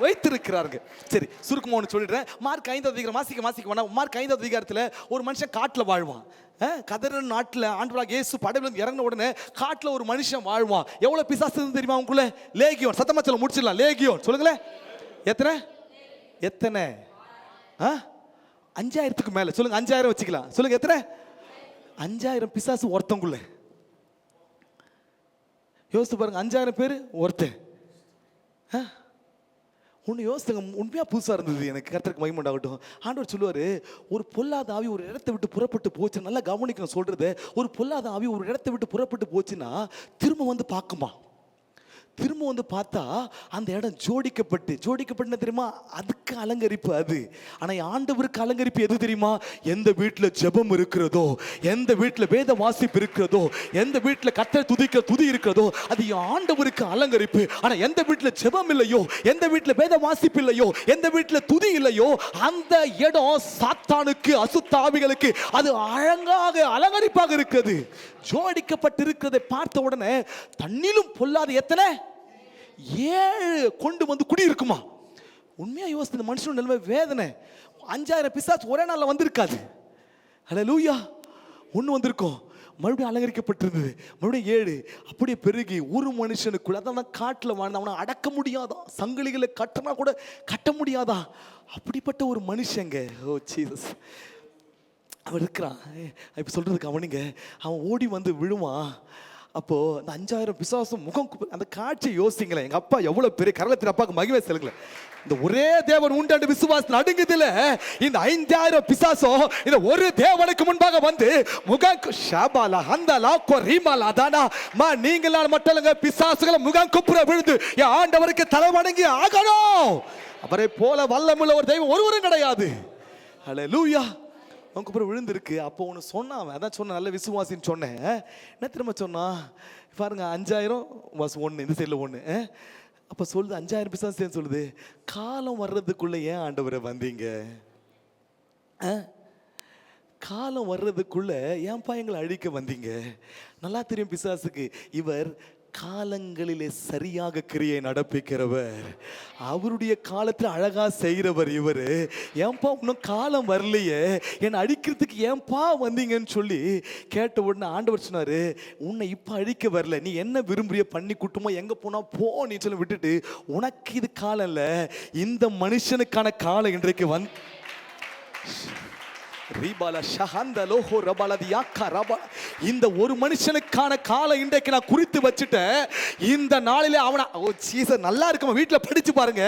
Speaker 1: வைத்திருக்கிறார்கள். சரி, சுருக்கமா ஒன்று சொல்லிடுறேன். மார்க் 5 அதிகாரம் மாசிக்க வேணாம். மார்க் 5 அதிகாரத்தில் ஒரு மனுஷன் காட்டில் வாழ்வான். கதற நாட்டில் ஆண்டவராகிய இயேசு படகுல இறங்கின உடனே காட்டில் ஒரு மனுஷன் வாழ்வான். எவ்வளவு பிசாசு தெரியுமா உங்களுக்குள்ள? லேகியோன். சத்தமா சொல்ல முடிச்சிடலாம். லேகியோன். சொல்லுங்களேன், எத்தனை? 5000க்கு மேல. சொல்லுங்க, 5000 வச்சுக்கலாம். சொல்லுங்க, எத்தனை? 5000 பிசாசு ஒருத்தங்குள்ள. யோசித்து பாருங்க, 5000 பேர் ஒருத்தன். ஒன்று யோசித்துங்க, உண்மையாக புதுசாக இருந்தது எனக்கு. கர்த்தருக்கு மகிமை உண்டாகட்டும். ஆண்டவர் சொல்லுவார், ஒரு பொல்லாத ஆவி ஒரு இடத்தை விட்டு புறப்பட்டு போச்சு. நல்லா கவனிக்கணும் சொல்கிறது. ஒரு பொல்லாத ஆவி ஒரு இடத்தை விட்டு புறப்பட்டு போச்சுன்னா திரும்ப வந்து பார்க்குமா? திரும்ப வந்து பார்த்தா அந்த இடம் ஜோடிக்கப்பட்டு தெரியுமா? அதுக்கு அலங்கரிப்பு அது. ஆனால் ஆண்டவருக்கு அலங்கரிப்பு எது தெரியுமா? எந்த வீட்டில் ஜெபம் இருக்கிறதோ, எந்த வீட்டில் வேத வாசிப்பு இருக்கிறதோ, எந்த வீட்டில் கர்த்தரை துதிக்கிற துதி இருக்கிறதோ, அது ஆண்டவருக்கு அலங்கரிப்பு. ஆனால் எந்த வீட்டில் ஜெபம் இல்லையோ, எந்த வீட்டில் வேத வாசிப்பு இல்லையோ, எந்த வீட்டில் துதி இல்லையோ, அந்த இடம் சாத்தானுக்கு, அசுத்தாவிகளுக்கு அது அழகாக அலங்கரிப்பாக இருக்கிறது. ஜோடிக்கப்பட்டிருக்கிறதை பார்த்த உடனே தண்ணிலும் பொல்லாத எத்தனை 7 கொண்டு வந்து குடி இருக்குமா? உண்மையா யோசித்து மனுஷன் நிலைமை வேதனை. 5000 பிசாசு ஒரே நாள்ல வந்திருக்காது. ஹல்லேலூயா. ஒன்று வந்திருக்கும், மறுபடியும் அலங்கரிக்கப்பட்டிருந்தது, மறுபடியும் 7 அப்படியே பெருகி ஒரு மனுஷனுக்குள்ள. அதான் காட்டில் வாழ்ந்த அவனை அடக்க முடியாதான், சங்கிலிகளை கட்டினா கூட கட்ட முடியாதான், அப்படிப்பட்ட ஒரு மனுஷங்க. ஓ ஜீசஸ். அவன் இருக்கிறான். இப்போ சொல்கிறதுக்கு அவனுங்க, அவன் ஓடி வந்து விழுவான். அப்போது அந்த 5000 பிசாசும் முகம், அந்த காட்சியை யோசிங்களேன். எங்கள் அப்பா எவ்வளோ பெரிய கரலத்தின் அப்பாவுக்கு மகிமை செலுக்கல. இந்த ஒரே தேவன் உண்டு விசுவாசத்தில் அடுங்குதில் இந்த 5000 பிசாசும் இந்த ஒரு தேவனுக்கு முன்பாக வந்து முகம் ஷாபாலா ஹந்தலா கொரீமாலா தானா மா நீங்களால் மட்டும் இல்லைங்க, பிசாசுகளை முகம் குப்புற விழுந்து என் ஆண்டவருக்கு தலை வணங்கி ஆகணும். அவரை போல வல்லமுள்ள ஒரு தெய்வம் ஒருவரும் கிடையாது. ஹல்லேலூயா. அவங்க அப்புறம் விழுந்திருக்கு. அப்போ ஒன்று சொன்னான், அதான் சொன்ன நல்ல விசுவாசின்னு சொன்னேன். என்ன திரும்ப சொன்னா பாருங்க, 5000 இந்த சைடில் 1. அப்போ சொல்லுது 5000 பிசாசு சொல்லுது, காலம் வர்றதுக்குள்ள ஏன் ஆண்டவரை வந்தீங்க? காலம் வர்றதுக்குள்ள ஏன்பா எங்களை அழிக்க வந்தீங்க? நல்லா தெரியும் பிசாசுக்கு, இவர் காலங்களிலே சரியாக கிரியை நடப்பிக்கிறவர், அவருடைய காலத்தில் அழகா செய்கிறவர் இவர். ஏன்பா இன்னும் காலம் வரலையே, என்னை அழிக்கிறதுக்கு ஏன்பா வந்தீங்கன்னு சொல்லி கேட்ட உடனே ஆண்டவர் சொன்னாரு, உன்னை இப்போ அழிக்க வரல, நீ என்ன விரும்புறிய பண்ணி குட்டுமோ எங்கே போனா போ நீ சொல்லி விட்டுட்டு, உனக்கு இது காலம் இல்லை, இந்த மனுஷனுக்கான காலம் இன்றைக்கு இந்த ஒரு மனுஷனுக்கான காலம் இன்றைக்கு நான் குறித்து வச்சுட்டேன். இந்த நாளிலே அவனை நல்லா இருக்குமா, வீட்டில் படிச்சு பாருங்க.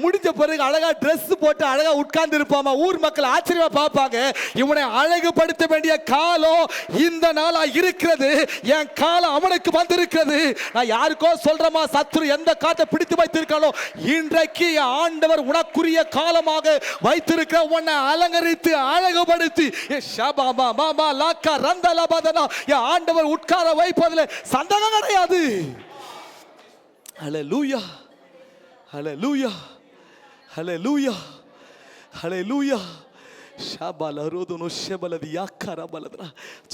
Speaker 1: முடிஞ்ச பிறகு அழகா ட்ரெஸ் போட்டு அழகா உட்கார்ந்து இருப்பாமா, ஊர் மக்கள் ஆச்சரியமா பார்ப்பாங்க. இவனை அழகுபடுத்த வேண்டிய காலம் இந்த நாளா இருக்கிறது. என் காலம் அவனுக்கு வந்திருக்கிறது. நான் யாருக்கோ சொல்றமா, சத்துரு எந்த காத்தை பிடித்து வைத்திருக்கானோ, இன்றைக்கு ஆண்டவர் உனக்குரிய காலமாக வைத்திருக்கிற உன்னை அலங்கரித்து அழகுபடுத்தி ஆண்டவர் உட்கார வைப்பதில் சந்தேகம் கிடையாது. ஹல்லேலூயா, ஹல்லேலூயா, ஹல்லேலூயா, ஹல்லேலூயா.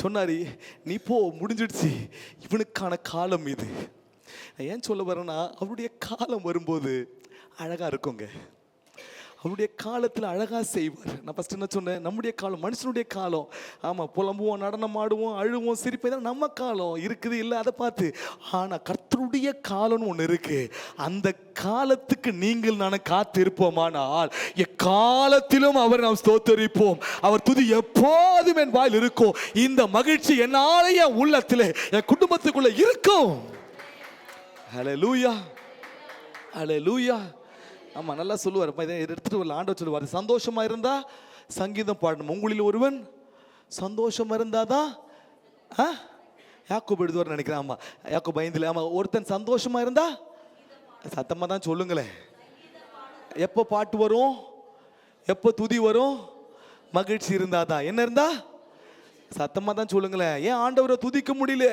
Speaker 1: சொன்னாரு, நீ போ, முடிஞ்சிடுச்சு, இவனுக்கான காலம் இது. ஏன் சொல்ல வரேன்னா, அவருடைய காலம் வரும்போது அழகா இருக்குங்க. அவருடைய காலத்தில் அழகாக செய்வார். நான் ஃபஸ்ட்டு என்ன சொன்னேன், நம்முடைய காலம் மனுஷனுடைய காலம். ஆமாம், புலம்புவோம், நடனம் ஆடுவோம், அழுவோம், சிரிப்போம், தான் நம்ம காலம் இருக்குது இல்லை, அதை பார்த்து. ஆனால் கர்த்தருடைய காலம்னு ஒன்று இருக்குது. அந்த காலத்துக்கு நீங்கள் நான் காத்திருப்போமானால் எக்காலத்திலும் அவர் நாம் ஸ்தோத்தரிப்போம். அவர் துதி எப்போதும் என் வாயில் இருக்கும். இந்த மகிழ்ச்சி என்னாலேயே உள்ளத்தில் என் குடும்பத்துக்குள்ளே இருக்கும். ஹல்லேலூயா, ஹல்லேலூயா. ஆமாம், நல்லா சொல்லுவார். இதை எடுத்துகிட்டு ஒரு ஆண்டவர் சொல்லுவார், சந்தோஷமாக இருந்தா சங்கீதம் பாடணும். உங்களில் ஒருவன் சந்தோஷமாக இருந்தாதான் யாக்கோபு எழுதுவார் நினைக்கிறேன். ஆமாம், யாக்கோபு 5. ஆமாம், ஒருத்தன் சந்தோஷமாக இருந்தா சத்தமாக தான் சொல்லுங்களேன். எப்போ பாட்டு வரும், எப்போ துதி வரும்? மகிழ்ச்சி இருந்தாதான். என்ன இருந்தா? சத்தமாக தான் சொல்லுங்களேன். ஏன் ஆண்டவரை துதிக்க முடியல?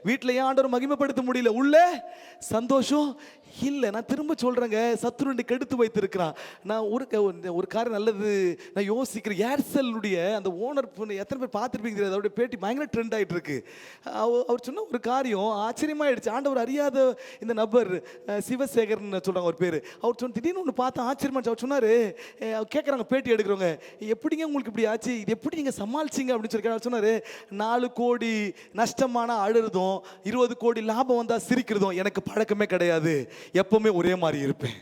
Speaker 1: வீட்டில் ஏன் ஆண்டவரை மகிமைப்படுத்த முடியல? உள்ள சந்தோஷம் இல்லை. நான் திரும்ப சொல்கிறேங்க, சத்துருண்டி கெடுத்து வைத்திருக்கிறான். நான் ஒரு காரியம் நல்லது நான் யோசிக்கிறேன். ஏர்செல்லுடைய அந்த ஓனர் எத்தனை பேர் பார்த்துருப்பீங்க, அதோடைய பேட்டி பயங்கர ட்ரெண்ட் ஆகிட்டு இருக்கு. அவர் சொன்ன ஒரு காரியம் ஆச்சரியமாகிடுச்சு. ஆண்டவர் அறியாத இந்த நபர் சிவசேகர்னு சொல்கிறாங்க ஒரு பேர். அவர் சொன்ன திடீர்னு ஒன்று பார்த்து ஆச்சரியமாச்சு. அவர் சொன்னார், கேட்குறாங்க பேட்டி எடுக்கிறவங்க, எப்படிங்க உங்களுக்கு இப்படி ஆச்சு, இது எப்படி நீங்கள் சமாளிச்சிங்க அப்படின்னு சொல்லி. அவர் சொன்னார், 4 கோடி நஷ்டமான அழுறதும் 20 கோடி லாபம் வந்தால் சிரிக்கிறதும் எனக்கு பழக்கமே கிடையாது. எப்பவுமே ஒரே மாதிரி இருப்பேன்.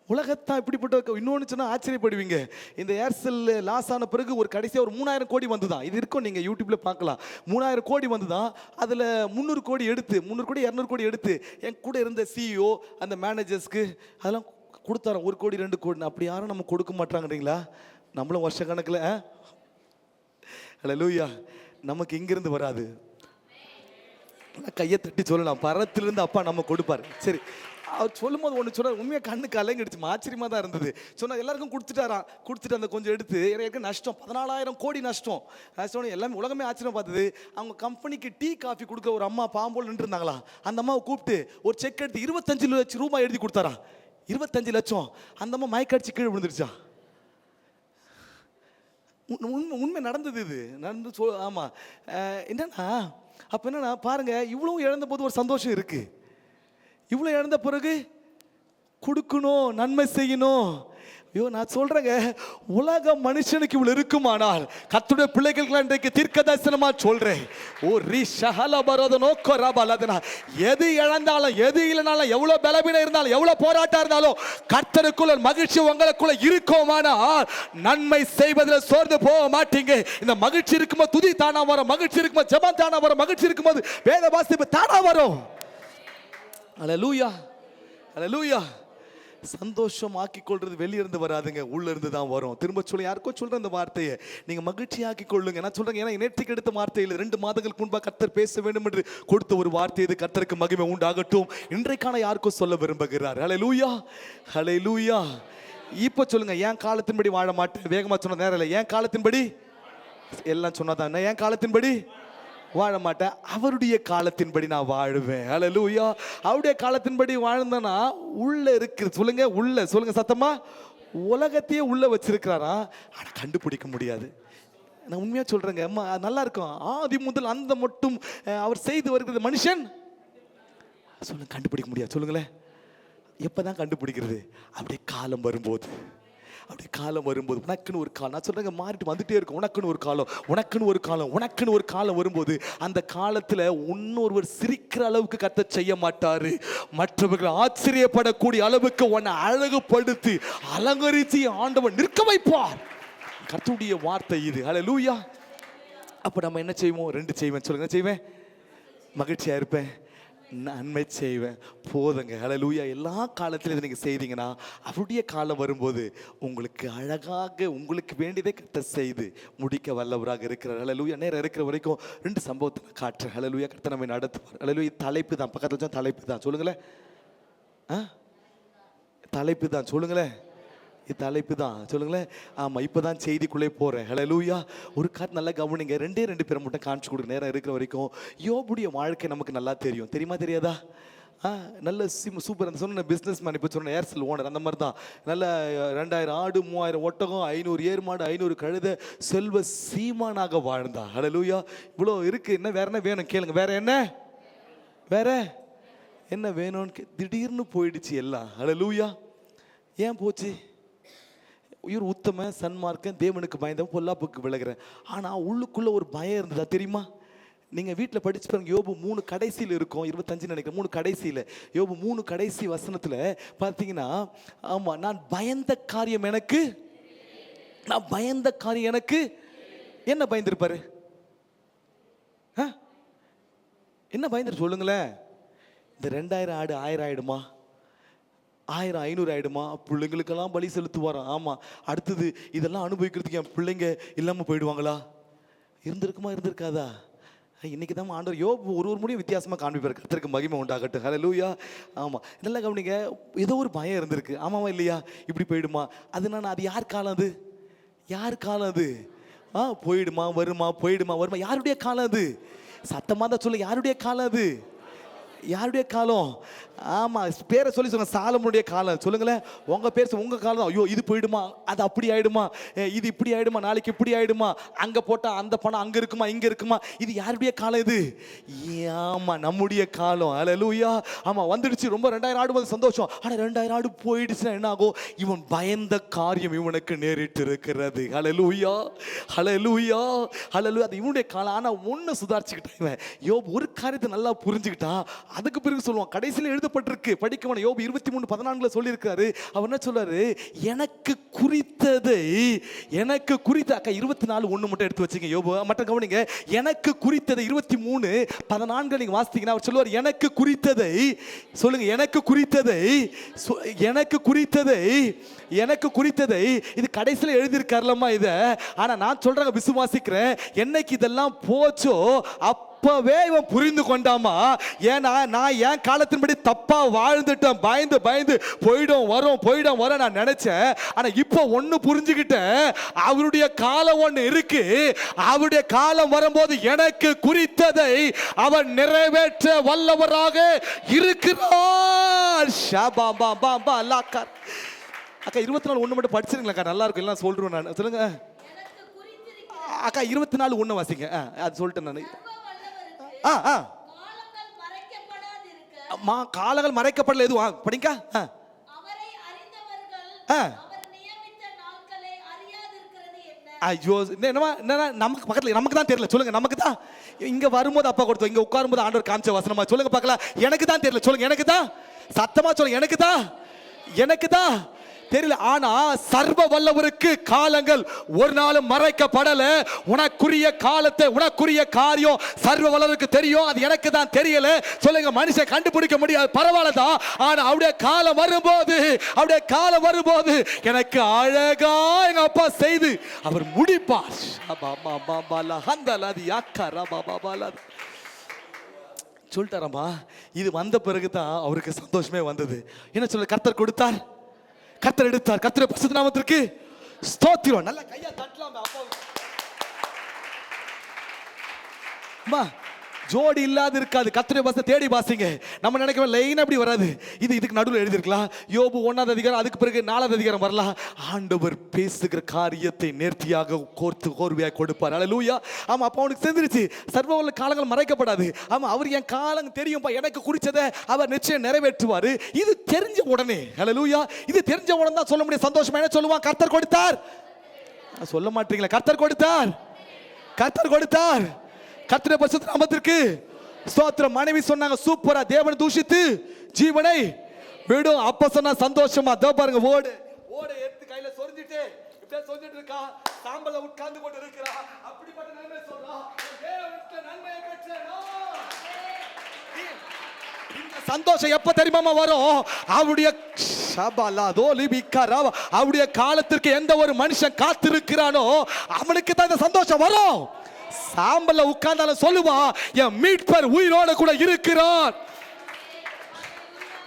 Speaker 1: உலகத்தான் இப்படிப்பட்ட. இன்னொன்று சொன்னால் ஆச்சரியப்படுவீங்க. இந்த ஏர்செல் லாஸ் ஆன பிறகு ஒரு கடைசியாக ஒரு 3000 கோடி வந்துதான். இது இருக்கும், நீங்கள் யூடியூப்பில் பார்க்கலாம். 3000 கோடி வந்துதான். அதில் 300 கோடி எடுத்து 300 கோடி 200 கோடி எடுத்து என் கூட இருந்த சிஇஓ அந்த மேனேஜர்ஸ்க்கு அதெல்லாம் கொடுத்தாரோம். 1 கோடி 2 கோடி. அப்படி யாரும் நம்ம கொடுக்க மாட்டாங்கன்றீங்களா? நம்மளும் வருஷ கணக்கில். ஹல்லேலூயா. நமக்கு இங்கிருந்து வராது. கையை தட்டி சொல்லலாம், பரத்திலிருந்து அப்பா நம்ம கொடுப்பார். சரி, அவர் சொல்லும் போது ஒன்று சொன்னார், உண்மையாக கண்ணுக்கு அலங்கிடுச்சு, ஆச்சரியமாக தான் இருந்தது. சொன்னால் எல்லாருக்கும் கொடுத்துட்டாராம். கொடுத்துட்டு அந்த கொஞ்சம் எடுத்து எனக்கு நஷ்டம், 14,000 கோடி நஷ்டம். எல்லாமே உலகமே ஆச்சரியம் பார்த்தது. அவங்க கம்பெனிக்கு டீ காஃபி கொடுக்க ஒரு அம்மா பாம்போல் நின்று இருந்தாங்களா, அந்த அம்மாவை கூப்பிட்டு ஒரு செக் எடுத்து 25 லட்சம் ரூபாய் எழுதி கொடுத்தாராம். 25 லட்சம். அந்த அம்மா மயக்கடிச்சு கீழே விழுந்துருச்சா. உண்மை நடந்தது, இது நடந்து. ஆமாம், என்னன்னா அப்போ என்னன்னா பாருங்க, இவ்வளோ இழந்த போது ஒரு சந்தோஷம் இருக்கு. இவ்வளோ இழந்த பிறகு கொடுக்கணும், நன்மை செய்யணும். ஐயோ, நான் சொல்றேங்க, உலக மனுஷனுக்கு இவ்வளவு இருக்குமானால் கர்த்தருடைய பிள்ளைகளுக்கு இன்றைக்கு தீர்க்கதரிசனமா சொல்றேன். ஓ ரிஷஹல பரோத நோக்கோ ரபலதனா. எது இழந்தாலும் எது இல்லைனாலும் எவ்வளவு பலவீனம் இருந்தாலும் எவ்வளவு போராட்டம் இருந்தாலும் கர்த்தருக்குள்ள மகிழ்ச்சி உங்களுக்குள்ள இருக்குமானால் நன்மை செய்வதில் சோர்ந்து போக மாட்டீங்க. இந்த மகிழ்ச்சி இருக்கும்போது துதி தானா வரும், மகிழ்ச்சி இருக்கும்போது ஜெபம் தானா வரும், மகிழ்ச்சி இருக்கும்போது வேத வாசிப்பு தானா வரும். அல்லேலூயா, அல்லேலூயா. சந்தோஷம் ஆக்கிக் கொள்றது வெளியிருந்து வராதுங்க, உள்ள இருந்து தான் வரும். திரும்ப சொல்ல யாருக்கோ சொல்ற அந்த வார்த்தையை நீங்க மகிழ்ச்சி ஆக்கிக் கொள்ளுங்க. நான் சொல்றேன், ஏன்னா நேற்றுக்கு எடுத்த வார்த்தையில் 2 மாதங்களுக்கு முன்பாக கர்த்தர் பேச வேண்டும் என்று கொடுத்த ஒரு வார்த்தை இது. கர்த்தருக்கு மகிமை உண்டாகட்டும். இன்றைக்கான யாருக்கோ சொல்ல விரும்புகிறார். ஹல்லேலூயா, ஹல்லேலூயா. இப்ப சொல்லுங்க, என் காலத்தின்படி வாழ மாட்டேன். வேகமா சொன்ன நேரம் இல்லை. என் காலத்தின்படி எல்லாம் சொன்னாதான், என் காலத்தின்படி வாழ மாட்டேன், அவருடைய காலத்தின்படி நான் வாழுவேன். ஹல்லேலூயா. அவருடைய காலத்தின்படி வாழ்ந்தனா உள்ள இருக்கு. சொல்லுங்க, உள்ள சொல்லுங்க சத்தமா. உலகத்தையே உள்ள வச்சிருக்கிறாரா, ஆனா கண்டுபிடிக்க முடியாது. நான் உண்மையா சொல்றேங்க, நல்லா இருக்கும். ஆதி முதல் அந்த மட்டும் அவர் செய்து வருகிறது மனுஷன் சொல்லுங்க கண்டுபிடிக்க முடியாது. சொல்லுங்களேன், எப்பதான் கண்டுபிடிக்கிறது? அப்படியே காலம் வரும்போது, அப்படி காலம் வரும்போது உனக்குன்னு ஒரு காலம். நான் சொல்றேங்க, மாறிட்டு வந்துட்டே இருக்கும். உனக்குன்னு ஒரு காலம், உனக்குன்னு ஒரு காலம், உனக்குன்னு ஒரு காலம் வரும்போது அந்த காலத்துல இன்னொருவர் சிரிக்கிற அளவுக்கு கர்த்தர் செய்ய மாட்டாரு. மற்றவர்கள் ஆச்சரியப்படக்கூடிய அளவுக்கு உன்னை அழகுபடுத்தி அலங்கரித்து ஆண்டவர் நிற்க வைப்பார். கர்த்தருடைய வார்த்தை இது. ஹல்லேலூயா. அப்போ நம்ம என்ன செய்வோம்? 2 செய்வேன். சொல்லுங்க, செய்வேன். மகிழ்ச்சியாக இருப்பேன், நன்மை செய்வேன். போதுங்க. ஹல்லேலூயா. எல்லா காலத்திலும் இதை நீங்கள் செய்தீங்கன்னா அவருடைய காலம் வரும்போது உங்களுக்கு அழகாக உங்களுக்கு வேண்டியதை கர்த்தர் செய்து முடிக்க வல்லவராக இருக்கிறார். ஹல்லேலூயா. நேரம் இருக்கிற வரைக்கும் 2 சம்பவத்தை நான் காட்டுறேன். ஹல்லேலூயா. கர்த்தர் நம்மை நடத்துவார். ஹல்லேலூயா. தலைப்பு தான், பக்கத்தில் வச்சா தலைப்பு தான். சொல்லுங்களேன். தலைப்பு தான். சொல்லுங்களேன். இது தலைப்பு தான். சொல்லுங்களேன். ஆமாம், இப்போ தான் செய்திக்குள்ளே போகிறேன். ஹல்லேலூயா. ஒரு கார் நல்லா கவனிங்க. 2 பேரை மட்டும் காமிச்சு கொடுக்க. நேரம் இருக்கிற வரைக்கும் யோபுடைய வாழ்க்கை நமக்கு நல்லா தெரியும். தெரியுமா தெரியாதா? நல்ல சூப்பர். அந்த சொன்ன பிஸ்னஸ் மேன், இப்போ சொன்ன ஏர்செல் ஓனர், அந்த மாதிரி தான். நல்ல 2000 ஆடு, 3000 ஒட்டகம், 500 ஏர் மாடு, 500 கழுதை, செல்வ சீமானாக வாழ்ந்தான். ஹல்லேலூயா. இவ்வளோ இருக்குது. என்ன வேற என்ன வேணும் கேளுங்க. வேற என்ன? வேற என்ன வேணும்னு திடீர்னு போயிடுச்சு எல்லாம். ஹல்லேலூயா. ஏன் போச்சு? இவர் உத்தம, சன்மார்க்கன், தேவனுக்கு பயந்தவன், பொல்லாப்புக்கு விலகிறேன். ஆனால் உள்ளுக்குள்ளே ஒரு பயம் இருந்ததா தெரியுமா? நீங்கள் வீட்டில் படிச்சு பாருங்க. யோபு 3 கடைசியில் இருக்கும், 25 நினைக்கிறேன். 3 கடைசியில், யோபு 3 கடைசி வசனத்தில் பார்த்தீங்கன்னா, ஆமாம், நான் பயந்த காரியம் எனக்கு என்ன பயந்துருப்பாரு? என்ன பயந்துரு சொல்லுங்களேன். இந்த 2000 ஆடு 1000 ஆயிடுமா? 1000 500 ஆயிடுமா? பிள்ளைங்களுக்கெல்லாம் பலி செலுத்துவாராம். ஆமாம். அடுத்தது இதெல்லாம் அனுபவிக்கிறதுக்கு என் பிள்ளைங்க இல்லாமல் போயிடுவாங்களா? இருந்திருக்குமா? இருந்திருக்காதா? இன்னைக்கு தான் ஆண்டவர் யோபு ஒரு முறையும் வித்தியாசமாக காண்பிப்பார். கர்த்தருக்கு மகிமை உண்டாகட்டும். ஹல்லேலூயா. ஆமாம். இதெல்லாம் கவனிங்க. ஏதோ ஒரு பயம் இருந்திருக்கு. ஆமாவா இல்லையா? இப்படி போயிடுமா? அது யார் காலம்? அது யார் காலம்? அது போயிடுமா வருமா, போயிடுமா வருமா? யாருடைய காலம் அது? சத்தமாக தான் சொல்ல. யாருடைய காலம் அது? யாருடைய காலம்? ஆமாம், பேரை சொல்லி சொல்லுங்க. சாலமோனுடைய காலம். சொல்லுங்களேன். உங்கள் பேர் உங்கள் காலம். ஐயோ, இது போயிடுமா, அது அப்படி ஆயிடுமா, இது இப்படி ஆயிடுமா, நாளைக்கு இப்படி ஆயிடுமா, அங்கே போட்டால் அந்த பணம் அங்கே இருக்குமா, இங்கே இருக்குமா? இது யாருடைய காலம் இது? ஆமாம், நம்முடைய காலம். ஹல்லேலூயா. ஆமாம், வந்துடுச்சு. ரொம்ப 2000 ஆடு வந்து சந்தோஷம். ஆனால் 2000 ஆடு போயிடுச்சுன்னா என்ன ஆகும்? இவன் பயந்த காரியம் இவனுக்கு நேரிட்டு இருக்கிறது. ஹல்லேலூயா. ஹல்லேலூயா. ஹல்லேலூயா. அது இவனுடைய காலம். ஆனால் ஒன்று சுதாரிச்சுக்கிட்டான். யோபு ஒரு காரியத்தை நல்லா புரிஞ்சுக்கிட்டா. அதுக்கு பிறகு சொல்லுவான். கடைசியில் எழுதப்பட்டிருக்கு, படிக்கவன. யோபு 23:14 சொல்லியிருக்காரு. அவர் என்ன சொல்றாரு? எனக்கு குறித்த அக்கா 24:1 மட்டும் எடுத்து வச்சுங்க. யோபு மட்டும் கவனிங்க. எனக்கு குறித்ததை 23:14 நீங்க வாசித்தீங்கன்னா அவர் சொல்லுவார், எனக்கு குறித்ததை சொல்லுங்க. எனக்கு குறித்ததை இது கடைசியில் எழுதியிருக்காருலம்மா இத. ஆனா நான் சொல்றேன், விசுவாசிக்கிறேன். என்னைக்கு இதெல்லாம் போச்சோ அப்பவே இவன் புரிந்து கொண்டாமா. ஏன்னா நான் என் காலத்தின்படி தப்பா வாழ்ந்துட்டேன். பயந்து போயிடும் வரும் நான் நினைச்சேன். ஆனா இப்போ ஒண்ணு புரிஞ்சுக்கிட்டேன். அவருடைய காலம் ஒண்ணு இருக்கு. அவருடைய காலம் வரும்போது எனக்கு குறித்ததை அவர் நிறைவேற்ற வல்லவராக இருக்கிறார். அக்கா 24:1 மட்டும் படிச்சிருங்களா? நல்லா இருக்கும். எல்லாம் சொல்றேன் நான். சொல்லுங்க அக்கா. 24:1 வாசிங்க. அது சொல்லிட்டேன் நான். காலங்கள் மறைக்கப்படல. எதுவும் படிங்க. ஐயோ, நமக்கு பக்கத்துல நமக்கு தான் தெரியல. சொல்லுங்க. நமக்கு தான் இங்க வரும்போது அப்பா கொடுத்தோம், இங்க உட்காரும் போது ஆண்டவர் காமிச்ச வசனமா? சொல்லுங்க பார்க்கலாம். எனக்கு தான் தெரியல. சொல்லுங்க. எனக்கு தான். சத்தமா சொல்லுங்க. எனக்கு தான் தெரியல. ஆனா சர்வ வல்லவருக்கு காலங்கள் ஒரு நாளும் மறைக்கப்படல. உனக்குரிய காலத்தை, உனக்குரிய காரியம் சர்வ வல்லவருக்கு தெரியும். அது எனக்கு தான் தெரியல. சொல்லுங்க. மனுஷன் கண்டுபிடிக்க முடியாது. பரவாயில்லதான். ஆனா அவருடைய காலம் வரும்போது எனக்கு அழகா எங்க அப்பா செய்து அவர் முடிப்பார். சொல்லிட்டாரம்மா. இது வந்த பிறகுதான் அவருக்கு சந்தோஷமே வந்தது. என்ன சொல்ல? கர்த்தர் கொடுத்தார், கர்த்தர் எடுத்தார். கர்த்தருடைய பரிசுத்த நாமத்திற்கு ஸ்தோத்திரம். நல்ல கையா தட்டலாம் அம்மா. ஜோடி இல்லாது இருக்காது. கர்த்தருடைய வசனத்தை தேடி வாசிங்க. நம்ம நினைக்கவே லைன் அப்படி வராது. இதுக்கு நடுவில் எழுதிருக்கலாம். யோபு 1ஆம் அதிகாரம், அதுக்கு பிறகு 4ஆம் அதிகாரம் வரலாம். ஆண்டவர் பேசுகிற காரியத்தை நேர்த்தியாக கோர்வையாக கொடுப்பார். ஹல்லேலூயா. ஆமா, அப்ப அவனுக்கு தெரிஞ்சிருச்சு. சர்வவல்ல காலங்கள் மறைக்கப்படாது. ஆமா, அவர் என் காலம் தெரியும்பா, எனக்கு குறிச்சதை அவர் நிச்சயம் நிறைவேற்றுவார். இது தெரிஞ்ச உடனே, ஹல்லேலூயா, இது தெரிஞ்ச உடனே தான் சொல்ல முடியும். சந்தோஷமா என்ன சொல்லுவான்? கர்த்தர் கொடுத்தார். சொல்ல மாட்டீங்களா? கர்த்தர் கொடுத்தார். கர்த்தருடைய பரிசுத்த நாமத்திற்கு ஸ்தோத்திரம். மனைவி சொன்னாங்க, சூப்பரா, தேவனை தூஷித்து ஜீவனை விடும். அப்ப சொன்னா சந்தோஷமா. தோ பாருங்க, ஓடு எடுத்து கையில சொரிஞ்சிட்டு சொல்லிட்டு இருக்கா, சாம்பல உட்கார்ந்து கொண்டு இருக்கிறா. அப்படிப்பட்ட நன்மை சொல்றா, தேவனுக்கு நன்மையை பெற்றேனா. இந்த சந்தோஷம் எப்ப தெரியுமா வரும்? அவருடைய அவருடைய காலத்திற்கு எந்த ஒரு மனுஷன் காத்திருக்கிறானோ அவனுக்கு தான் இந்த சந்தோஷம் வரும். சாம்பல்ல உட்கார்ந்தாலும் சொல்லுவா, என் மீட்பர் உயிரோட கூட இருக்கிறார்.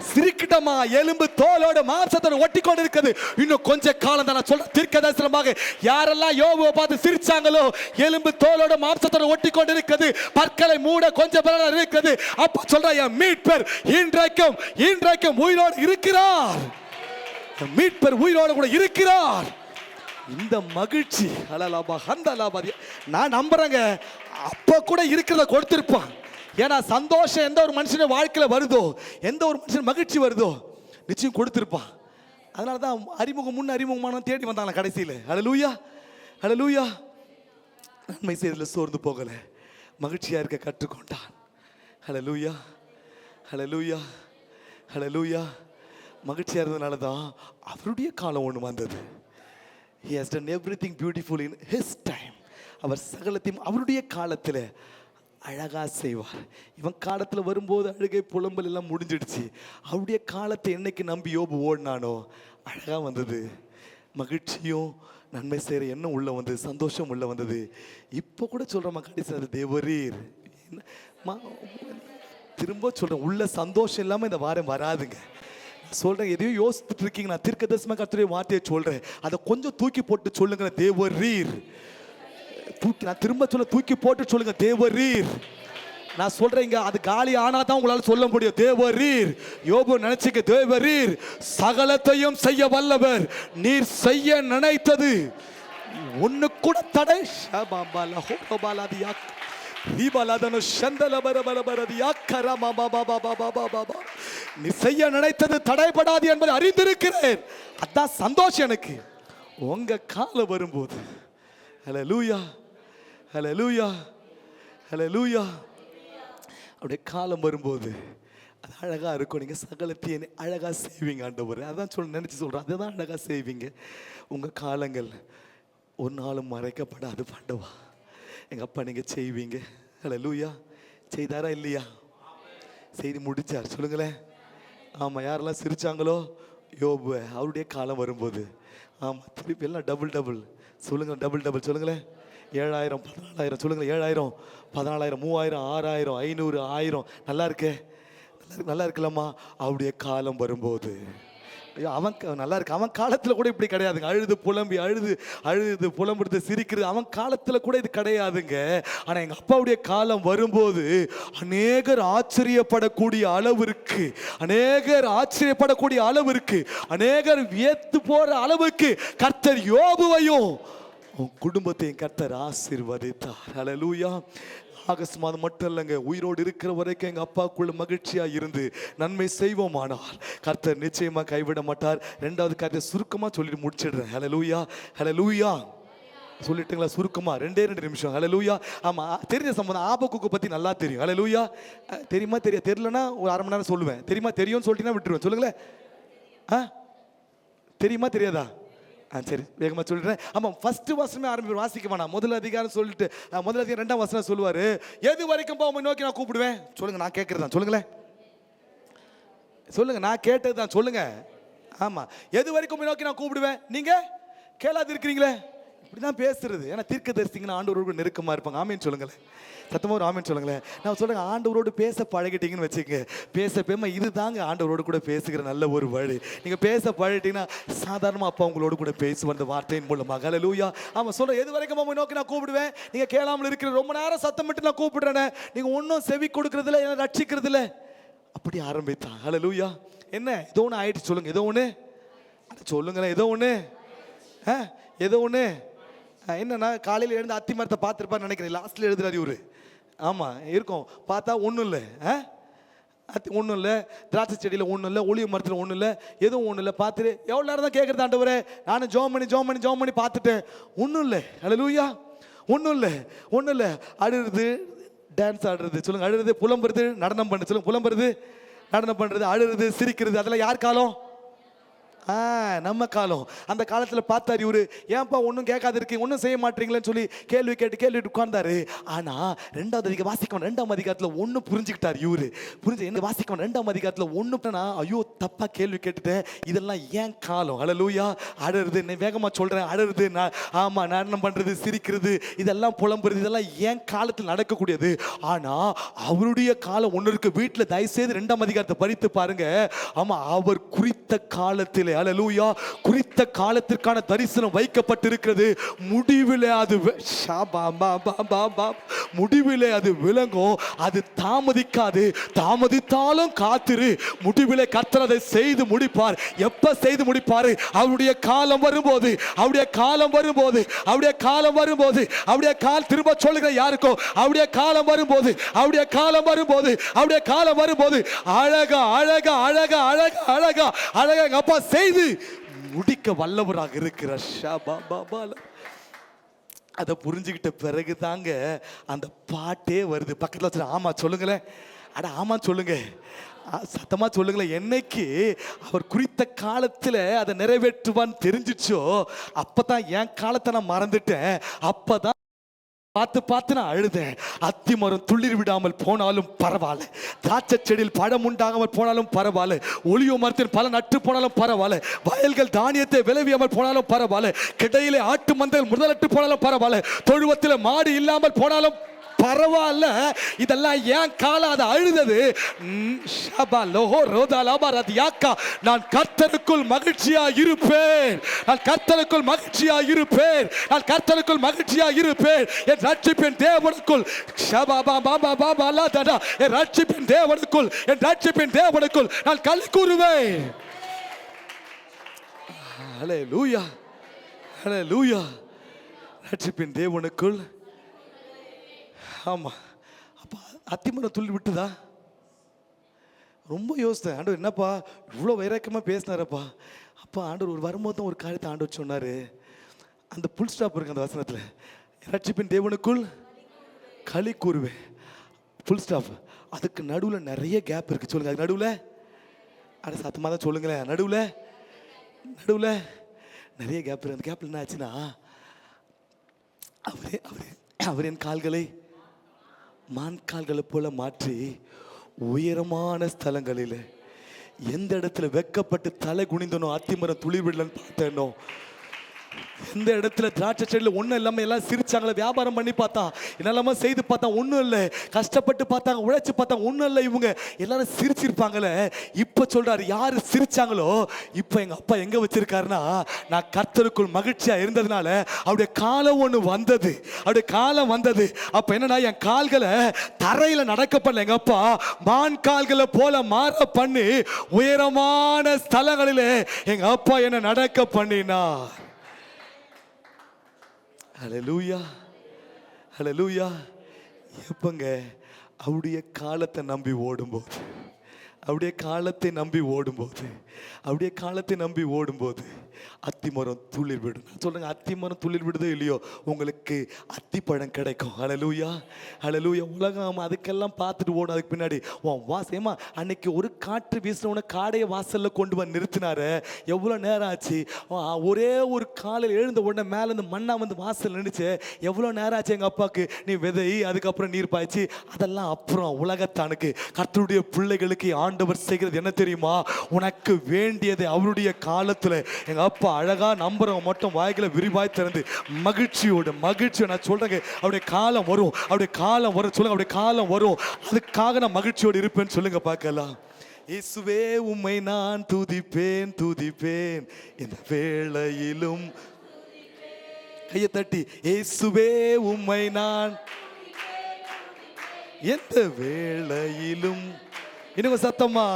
Speaker 1: சிரிக்கிட்டமா, எலும்பு தோலோட மாம்சத்தோட ஒட்டி கொண்டு இருக்குது. இன்னும் கொஞ்ச காலம் தான் சொல்ற தீர்க்கதரிசனமாக யாரெல்லாம் யோபுவை பார்த்து சிரிச்சாங்களோ, எலும்பு தோலோட மாம்சத்தோட ஒட்டி கொண்டு இருக்குது, பற்களை மூட கொஞ்சம் பலன் இருக்குது. அப்ப சொல்ற, என் மீட்பர் இன்றைக்கும் உயிரோடு இருக்கிறார். மீட்பர் உயிரோடு கூட இருக்கிறார். இந்த மகிழ்ச்சி அலலாபா ஹந்தலாபாதி நான் நம்புறேங்க. அப்ப கூட இருக்கிறத கொடுத்திருப்பான். ஏன்னா சந்தோஷம் எந்த ஒரு மனுஷன் வாழ்க்கையில் வருதோ, எந்த ஒரு மனுஷன் மகிழ்ச்சி வருதோ நிச்சயம் கொடுத்திருப்பான். அதனால தான் அறிமுகமான தேடி வந்தாங்க கடைசியில். ஹல்லேலூயா ஹல்லேலூயா. நன்மை செய்ததில் சோர்ந்து போகல, மகிழ்ச்சியா இருக்க கற்றுக்கொண்டான். ஹல்லேலூயா ஹல்லேலூயா ஹல்லேலூயா. மகிழ்ச்சியா இருந்ததுனால தான் அவருடைய காலம் ஒன்று வந்தது. He has done everything beautiful in his time. அவர் சகலத்தையும் அவருடைய காலத்தில் அழகா செய்வார். இவன் காலத்தில் வரும்போது அழுகை புலம்பல் எல்லாம் முடிஞ்சிடுச்சு. அவருடைய காலத்தை என்னைக்கு நம்பி யோபு ஓடினானோ அழகா வந்தது. மகிழ்ச்சியும் நன்மை செய்கிற எண்ணம் உள்ள வந்தது, சந்தோஷம் உள்ள வந்தது. இப்போ கூட சொல்கிறோம் கடைசி தேவரீர். திரும்ப சொல்கிறேன், உள்ள சந்தோஷம் இல்லாமல் இந்த வாரம் வராதுங்க. சொல்கிறேன், எதையோ யோசிச்சுட்டு இருக்கீங்க. நான் தீர்க்கதரிசனமாக கர்த்தருடைய வார்த்தையை சொல்கிறேன், அதை கொஞ்சம் தூக்கி போட்டு சொல்லுங்க, தேவரீர். நான் திரும்ப சொல்ல, தூக்கி போட்டு சொல்லுங்க, தேவரீர். நான் சொல்றேங்க, அது காலி ஆனாதான் உங்களால சொல்ல முடியும். தேவரீர். யோபு நினைச்சுக்க, தேவரீர் சகலத்தையும் செய்ய வல்லவர், நீர் செய்ய நினைத்தது ஒண்ணு கூட தடை. நீ செய்ய நினைத்தது தடைபடாது என்பதை அறிந்திருக்கிறேன். அதான் சந்தோஷம் எனக்கு. உங்க காலம் வரும்போது, ஹல்லேலூயா ஹல்லேலூயா ஹல்லேலூயா, அப்படியே காலம் வரும்போது அது அழகா இருக்கும். நீங்க சகலத்தையும் அழகா செய்வீங்க ஆண்டவர். அதான் நினைச்சு சொல்றேன், அதுதான் அழகா செய்வீங்க. உங்க காலங்கள் ஒரு நாளும் மறைக்கப்படாது பாண்டவா. எங்க அப்பா நீங்க செய்வீங்க. ஹல்லேலூயா. செய்தாரா இல்லையா? செய்து முடிச்சார். சொல்லுங்களேன். ஆமா, யாரெல்லாம் சிரிச்சாங்களோ யோபு, அவருடைய காலம் வரும்போது ஆமா திருப்பி எல்லாம் டபுள் சொல்லுங்க, டபுள் சொல்லுங்களேன். 7000 14,000 சொல்லுங்களேன். 7000 14,000 3000 6000 500 1000. நல்லா இருக்குல்லம்மா. அவருடைய காலம் வரும்போது அவன் நல்லா இருக்கு. அவன் காலத்தில் கூட இப்படி கிடையாதுங்க. அழுது புலம்புறது சிரிக்கிறது அவன் காலத்தில் கூட இது கிடையாதுங்க. ஆனால் எங்கள் அப்பாவுடைய காலம் வரும்போது அநேகர் ஆச்சரியப்படக்கூடிய அளவிற்கு அநேகர் வியத்து போற அளவுக்கு கர்த்தர் யோபுவையும் குடும்பத்தையும் கர்த்தர் ஆசீர்வதித்தார். ஹல்லேலூயா. ஆகஸ்ட் மாதம் மட்டும் இல்லைங்க, உயிரோடு இருக்கிற வரைக்கும் எங்கள் அப்பாவுக்குள்ள மகிழ்ச்சியாக இருந்து நன்மை செய்வோமானால் கர்த்தர் நிச்சயமாக கைவிட மாட்டார். ரெண்டாவது காரியத்தை சுருக்கமாக சொல்லிட்டு முடிச்சிடுறேன். ஹல்லேலூயா ஹல்லேலூயா. சொல்லிட்டுங்களா சுருக்கமாக? 2 நிமிஷம். ஹல்லேலூயா. ஆமாம், தெரிஞ்ச சம்பந்தம் ஆபக்குக்கு பற்றி நல்லா தெரியும். ஹல்லேலூயா. தெரியுமா தெரியலன்னா ஒரு அரை மணி நேரம் சொல்லுவேன். தெரியும்னு சொல்லிட்டீங்கன்னா விட்டுருவேன். சொல்லுங்களேன். தெரியுமா தெரியாதா? சரி, வேகமாக சொல்லிடுறேன். ஆமாம், ஃபர்ஸ்ட் வசனமே ஆரம்பிப்பேன். வாசிக்க வேணாம். முதல் அதிகாரம் சொல்லிட்டு முதல் அதிகாரம் 2ஆம் வசனம் சொல்லுவார், எது வரைக்கும் உம்மை நோக்கி நான் கூப்பிடுவேன்? சொல்லுங்க, நான் கேட்கறது தான். சொல்லுங்களேன், சொல்லுங்க, நான் கேட்டது தான். சொல்லுங்க. ஆமாம், எது வரைக்கும் உம்மை நோக்கி நான் கூப்பிடுவேன்? நீங்கள் கேளாது இருக்கிறீங்களே. இப்படி தான் பேசுறது. ஏன்னா தீர்க்கதரிசிங்கன்னா ஆண்டவரோடு நெருக்கமாக இருப்பாங்க. ஆமீன் சொல்லுங்களேன். சத்தமாக ஒரு ஆமீன் சொல்லுங்களேன். நான் சொல்கிறேன், ஆண்டவரோடு பேச பழகிட்டீங்கன்னு வச்சுக்கோங்க. பேச இது தாங்க ஆண்டவரோடு கூட பேசுகிற நல்ல ஒரு வழி. நீங்கள் பேச பழகிட்டீங்கன்னா சாதாரணமாக அப்பா உங்களோடு கூட பேசுவார் அந்த வார்த்தையின் மூலமாக. ஹல்லேலூயா. ஆமாம், சொல்கிறேன், எது வரைக்கும் உம்மை நோக்கி நான் கூப்பிடுவேன்? நீங்கள் கேளாமல் இருக்கிற ரொம்ப நேரம் சத்தமிட்டு நான் கூப்பிடுறேன், நீங்கள் ஒன்றும் செவி கொடுக்கறதில்ல, என்ன ரட்சிக்கிறதில்ல. அப்படி ஆரம்பித்தான். ஹல்லேலூயா. என்ன ஏதோ ஒன்று ஆயிடுச்சு. சொல்லுங்க, ஏதோ ஒன்று சொல்லுங்களேன். ஏதோ ஒன்று என்னன்னா, காலையில் எழுந்து அத்தி மரத்தை பார்த்துருப்பான்னு நினைக்கிறேன். லாஸ்ட்டில் எழுதுறாரு இவரு. ஆமாம், இருக்கும். பார்த்தா ஒன்றும் இல்லை, ஒன்றும் இல்லை. திராட்சை செடியில் ஒன்றும் இல்லை, ஒளிய மரத்தில் ஒன்றும் இல்லை, எதுவும் ஒன்றும் இல்லை. பார்த்துட்டு எவ்வளோ நேரம் தான் கேட்குறது ஆண்டவரே? நானும் ஜோம் பண்ணி பார்த்துட்டேன், ஒன்றும் இல்லை. ஹல்லேலூயா. ஒன்றும் இல்லை. அழுறது, டான்ஸ் ஆடுறது. சொல்லுங்கள், அழுறது, புலம்புறது, நடனம் பண்ணுறது. சொல்லுங்கள், புலம்புறது, நடனம் பண்ணுறது, அழுறது, சிரிக்கிறது, அதெல்லாம் யார் காலம்? நம்ம காலம். அந்த காலத்துல பார்த்தாரு இவரு, ஏன்பா ஒன்றும் கேட்காது இருக்கீங்க, ஒன்றும் செய்ய மாட்டீங்களேன்னு சொல்லி கேள்வி கேட்டு உட்கார்ந்தாரு. ஆனா 2வது அதிகாரம் வாசிக்கணும், 2ஆம் அதிகாரத்துல ஒண்ணு புரிஞ்சுக்கிட்டாரு இவரு. என்ன வாசிக்கணும் 2ஆம் அதிகாரத்துல ஒண்ணு, ஐயோ தப்பா கேள்வி கேட்டுட்டேன், இதெல்லாம் ஏன் காலம். ஹல்லேலூயா. அழறது, வேகமா சொல்றேன், அழறது, ஆமா நடனம் பண்றது, சிரிக்கிறது, இதெல்லாம் புலம்புறது, இதெல்லாம் ஏன் காலத்தில் நடக்கக்கூடியது. ஆனா அவருடைய காலம் ஒண்ணு இருக்கு. வீட்டுல தயவுசெய்து 2ஆம் அதிகாரத்தை படித்து பாருங்க. ஆமா, அவர் குறித்த காலத்திலே, ஹல்லேலூயா, குறித்த காலத்திற்கான தரிசனம் வைக்கப்பட்டிருக்கிறது. முடிவிலே அது முடிவிலே அது விளங்கும். அது தாமதிக்காது. தாமதித்தாலும் காத்திரு, முடிவிலே கர்த்தர் அதை செய்து முடிப்பார். எப்ப செய்து முடிப்பாரு? அவருடைய காலம் வரும்போது, அவருடைய காலம் வரும்போது, அவருடைய காலம் வரும்போது, அவருடைய கால் திரும்ப சொல்லுங்க யாருக்கோ, அவருடைய காலம் வரும்போது, அவருடைய காலம் வரும்போது, அவருடைய காலம் வரும்போது அழகா அழகா அழகா அழகா அழகா அழகா எங்க அப்பா செய்து முடிக்க வல்லவராக இருக்கிறார். அதை புரிஞ்சுக்கிட்ட பிறகு தாங்க அந்த பாட்டே வருது. பக்கத்தில் வச்சு ஆமா சொல்லுங்களேன், அட ஆமா சொல்லுங்க, சத்தமா சொல்லுங்களேன். என்னைக்கு அவர் குறித்த காலத்தில் அதை நிறைவேற்றுவான்னு தெரிஞ்சிச்சோ அப்பதான் என் காலத்தை நான் மறந்துட்டேன். அப்பதான் பார்த்து நான் அழுதேன். அத்தி மரம் துளிர் விடாமல் போனாலும் பரவாயில்ல, திராட்சை செடியில் பழம் உண்டாகாமல் போனாலும் பரவாயில்ல, ஒலிவ மரத்தில் பல நட்டு போனாலும் பரவாயில்ல, வயல்கள் தானியத்தை விளைவியாமல் போனாலும் பரவாயில்ல, கிடையிலே ஆட்டு மந்தையில் முதலட்டு போனாலும் பரவாயில்ல, தொழுவத்தில் மாடு இல்லாமல் போனாலும் பரவாயில்ல, இதெல்லாம் ஏன் காலம். அதை அழுதது. நான் கர்த்தருக்குள் மகிழ்ச்சியா இருப்பேன், நான் கர்த்தருக்குள் மகிழ்ச்சியா இருப்பேன், நான் கர்த்தருக்குள் மகிழ்ச்சியா இருப்பேன். என் ரட்சிப்பின் தேவனுக்குள், என் ரட்சிப்பின் தேவனுக்குள், என் ரட்சிப்பின் தேவனுக்குள் நான் களி கூறுவேன். ஹல்லேலூயா, ஹல்லேலூயா. ரட்சிப்பின் தேவனுக்குள். ஆமாம். அப்போ அத்திமரம் துள்ளி விட்டுதா? ரொம்ப யோசித்தேன். ஆண்டவர் என்னப்பா இவ்வளோ வைராக்கியமாக பேசினாரப்பா. அப்போ ஆண்டவர் ஒரு வரும்போது ஒரு காரியத்தை ஆண்டவர் சொன்னார். அந்த புல் ஸ்டாப் இருக்கு அந்த வசனத்தில், ரட்சிப்பின் தேவனுக்குள் களி கூறுவேன். புல் ஸ்டாப். அதுக்கு நடுவில் நிறைய கேப் இருக்குது. சொல்லுங்கள், அது நடுவில், அட சத்தமாக தான் சொல்லுங்களேன், நடுவில் நிறைய கேப் இருக்குது. அந்த கேப்பில் என்ன ஆச்சுன்னா, அவர் என் கால்களை மான் கால்களை போல மாற்றி உயரமான ஸ்தலங்களில், எந்த இடத்துல வெக்கப்பட்டு தலை குனிந்தனோ அத்திமரம் துளிர் விடலன்னு பார்த்தேனோ, எந்த இடத்துல திராட்சை செடியில் ஒன்றும் இல்லாமல் எல்லாம் சிரிச்சாங்களே, வியாபாரம் பண்ணி பார்த்தான், என்னெல்லாம செய்து பார்த்தா ஒன்றும் இல்லை, கஷ்டப்பட்டு பார்த்தாங்க, உழைச்சி பார்த்தாங்க, ஒன்றும் இல்லை, இவங்க எல்லாரும் சிரிச்சிருப்பாங்களே. இப்போ சொல்றாரு, யாரு சிரிச்சாங்களோ இப்போ எங்க அப்பா எங்க வச்சிருக்காருன்னா, நான் கர்த்தருக்குள் மகிழ்ச்சியா இருந்ததுனால அவருடைய காலம் ஒன்று வந்தது, அவருடைய காலம் வந்தது. அப்ப என்னன்னா, என் கால்களை தரையில நடக்க பண்ணல, எங்க அப்பா மான் கால்களை போல மாற பண்ணி உயரமான ஸ்தலங்களிலே எங்க அப்பா என்ன நடக்க பண்ணினா. ஹல்லேலூயா, ஹல்லேலூயா. எப்பங்க அவருடைய காலத்தை நம்பி ஓடும்போது, அவருடைய காலத்தை நம்பி ஓடும்போது, அவருடைய காலத்தை நம்பி ஓடும்போது அத்திமரம் துளிர் விடும். சொல்லுங்க, அத்திமரம் துளிர் விடுதோ இல்லையோ உங்களுக்கு அத்திப்பழம் கிடைக்கும். ஹல்லேலூயா, ஹல்லேலூயா. உலகம் அதுக்கெல்லாம் பார்த்துட்டு ஓடும். அதுக்கு பின்னாடி வாசேமா அன்னைக்கு ஒரு காற்று வீசினவன காடையை வாசல்ல கொண்டு வந்து நிறுத்தினாரு. எவ்வளோ நேரம் ஆச்சு? ஒரே ஒரு காலையில் எழுந்த உடனே மேலே இருந்து மண்ணா வந்து வாசல் நின்றுச்சு. எவ்வளோ நேரம் ஆச்சு எங்கள் அப்பாவுக்கு? நீ விதை, அதுக்கப்புறம் நீர் பாய்ச்சி, அதெல்லாம் அப்புறம். உலகத்தானுக்கு கர்த்தருடைய பிள்ளைகளுக்கு ஆண்டவர் செய்கிறது என்ன தெரியுமா? உனக்கு வேண்டியதை அவருடைய காலத்தில் எங்கள் அப்பா அழகா நம்புறவங்க மட்டும் வாய்களை விரிவாய் திறந்து மகிழ்ச்சியோட நான் சொல்றேங்க, அவருடைய காலம் வரும், அவருடைய காலம் வரும். சொல்லுங்க, அவருடைய காலம் வரும், அதுக்காக நான் மகிழ்ச்சியோடு இருப்பேன்னு சொல்லுங்க பார்க்கலாம். இயேசுவே உம்மை நான் துதிப்பேன் துதிப்பேன் இந்த வேளையிலும். கையை தட்டி, இயேசுவே உம்மை நான் எந்த வேளையிலும். இன்னும் சத்தமா,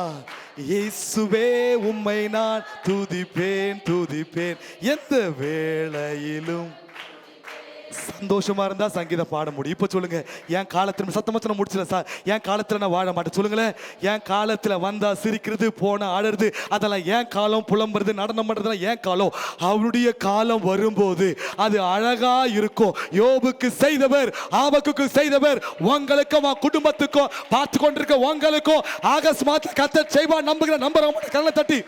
Speaker 1: இயேசுவே உம்மை நான் துதிப்பேன் துதிப்பேன் எந்த வேளையிலும். சந்தோஷமா இருந்தா சங்கீதம் பாட முடியும். இப்ப சொல்லுங்க, என் காலத்துல சத்தமா முடிச்சல சார், என் காலத்துல நான் வாழ மாட்டேன். சொல்லுங்களேன், என் காலத்துல வந்தா சிரிக்கிறது, போனா ஆடுறது, அதெல்லாம் ஏன் காலம். புலம்புறது, நடனம் பண்றதுலாம் ஏன் காலம். அவருடைய காலம் வரும்போது அது அழகா இருக்கும். யோபுக்கு செய்தவர், ஆபக்குக்கு செய்தவர், உங்களுக்கும் குடும்பத்துக்கும் பார்த்து கொண்டிருக்க உங்களுக்கும் ஆகஸ்ட் மாதத்துல கர்த்தர் செய்வார். நம்புறவங்க கண்ணை தட்டி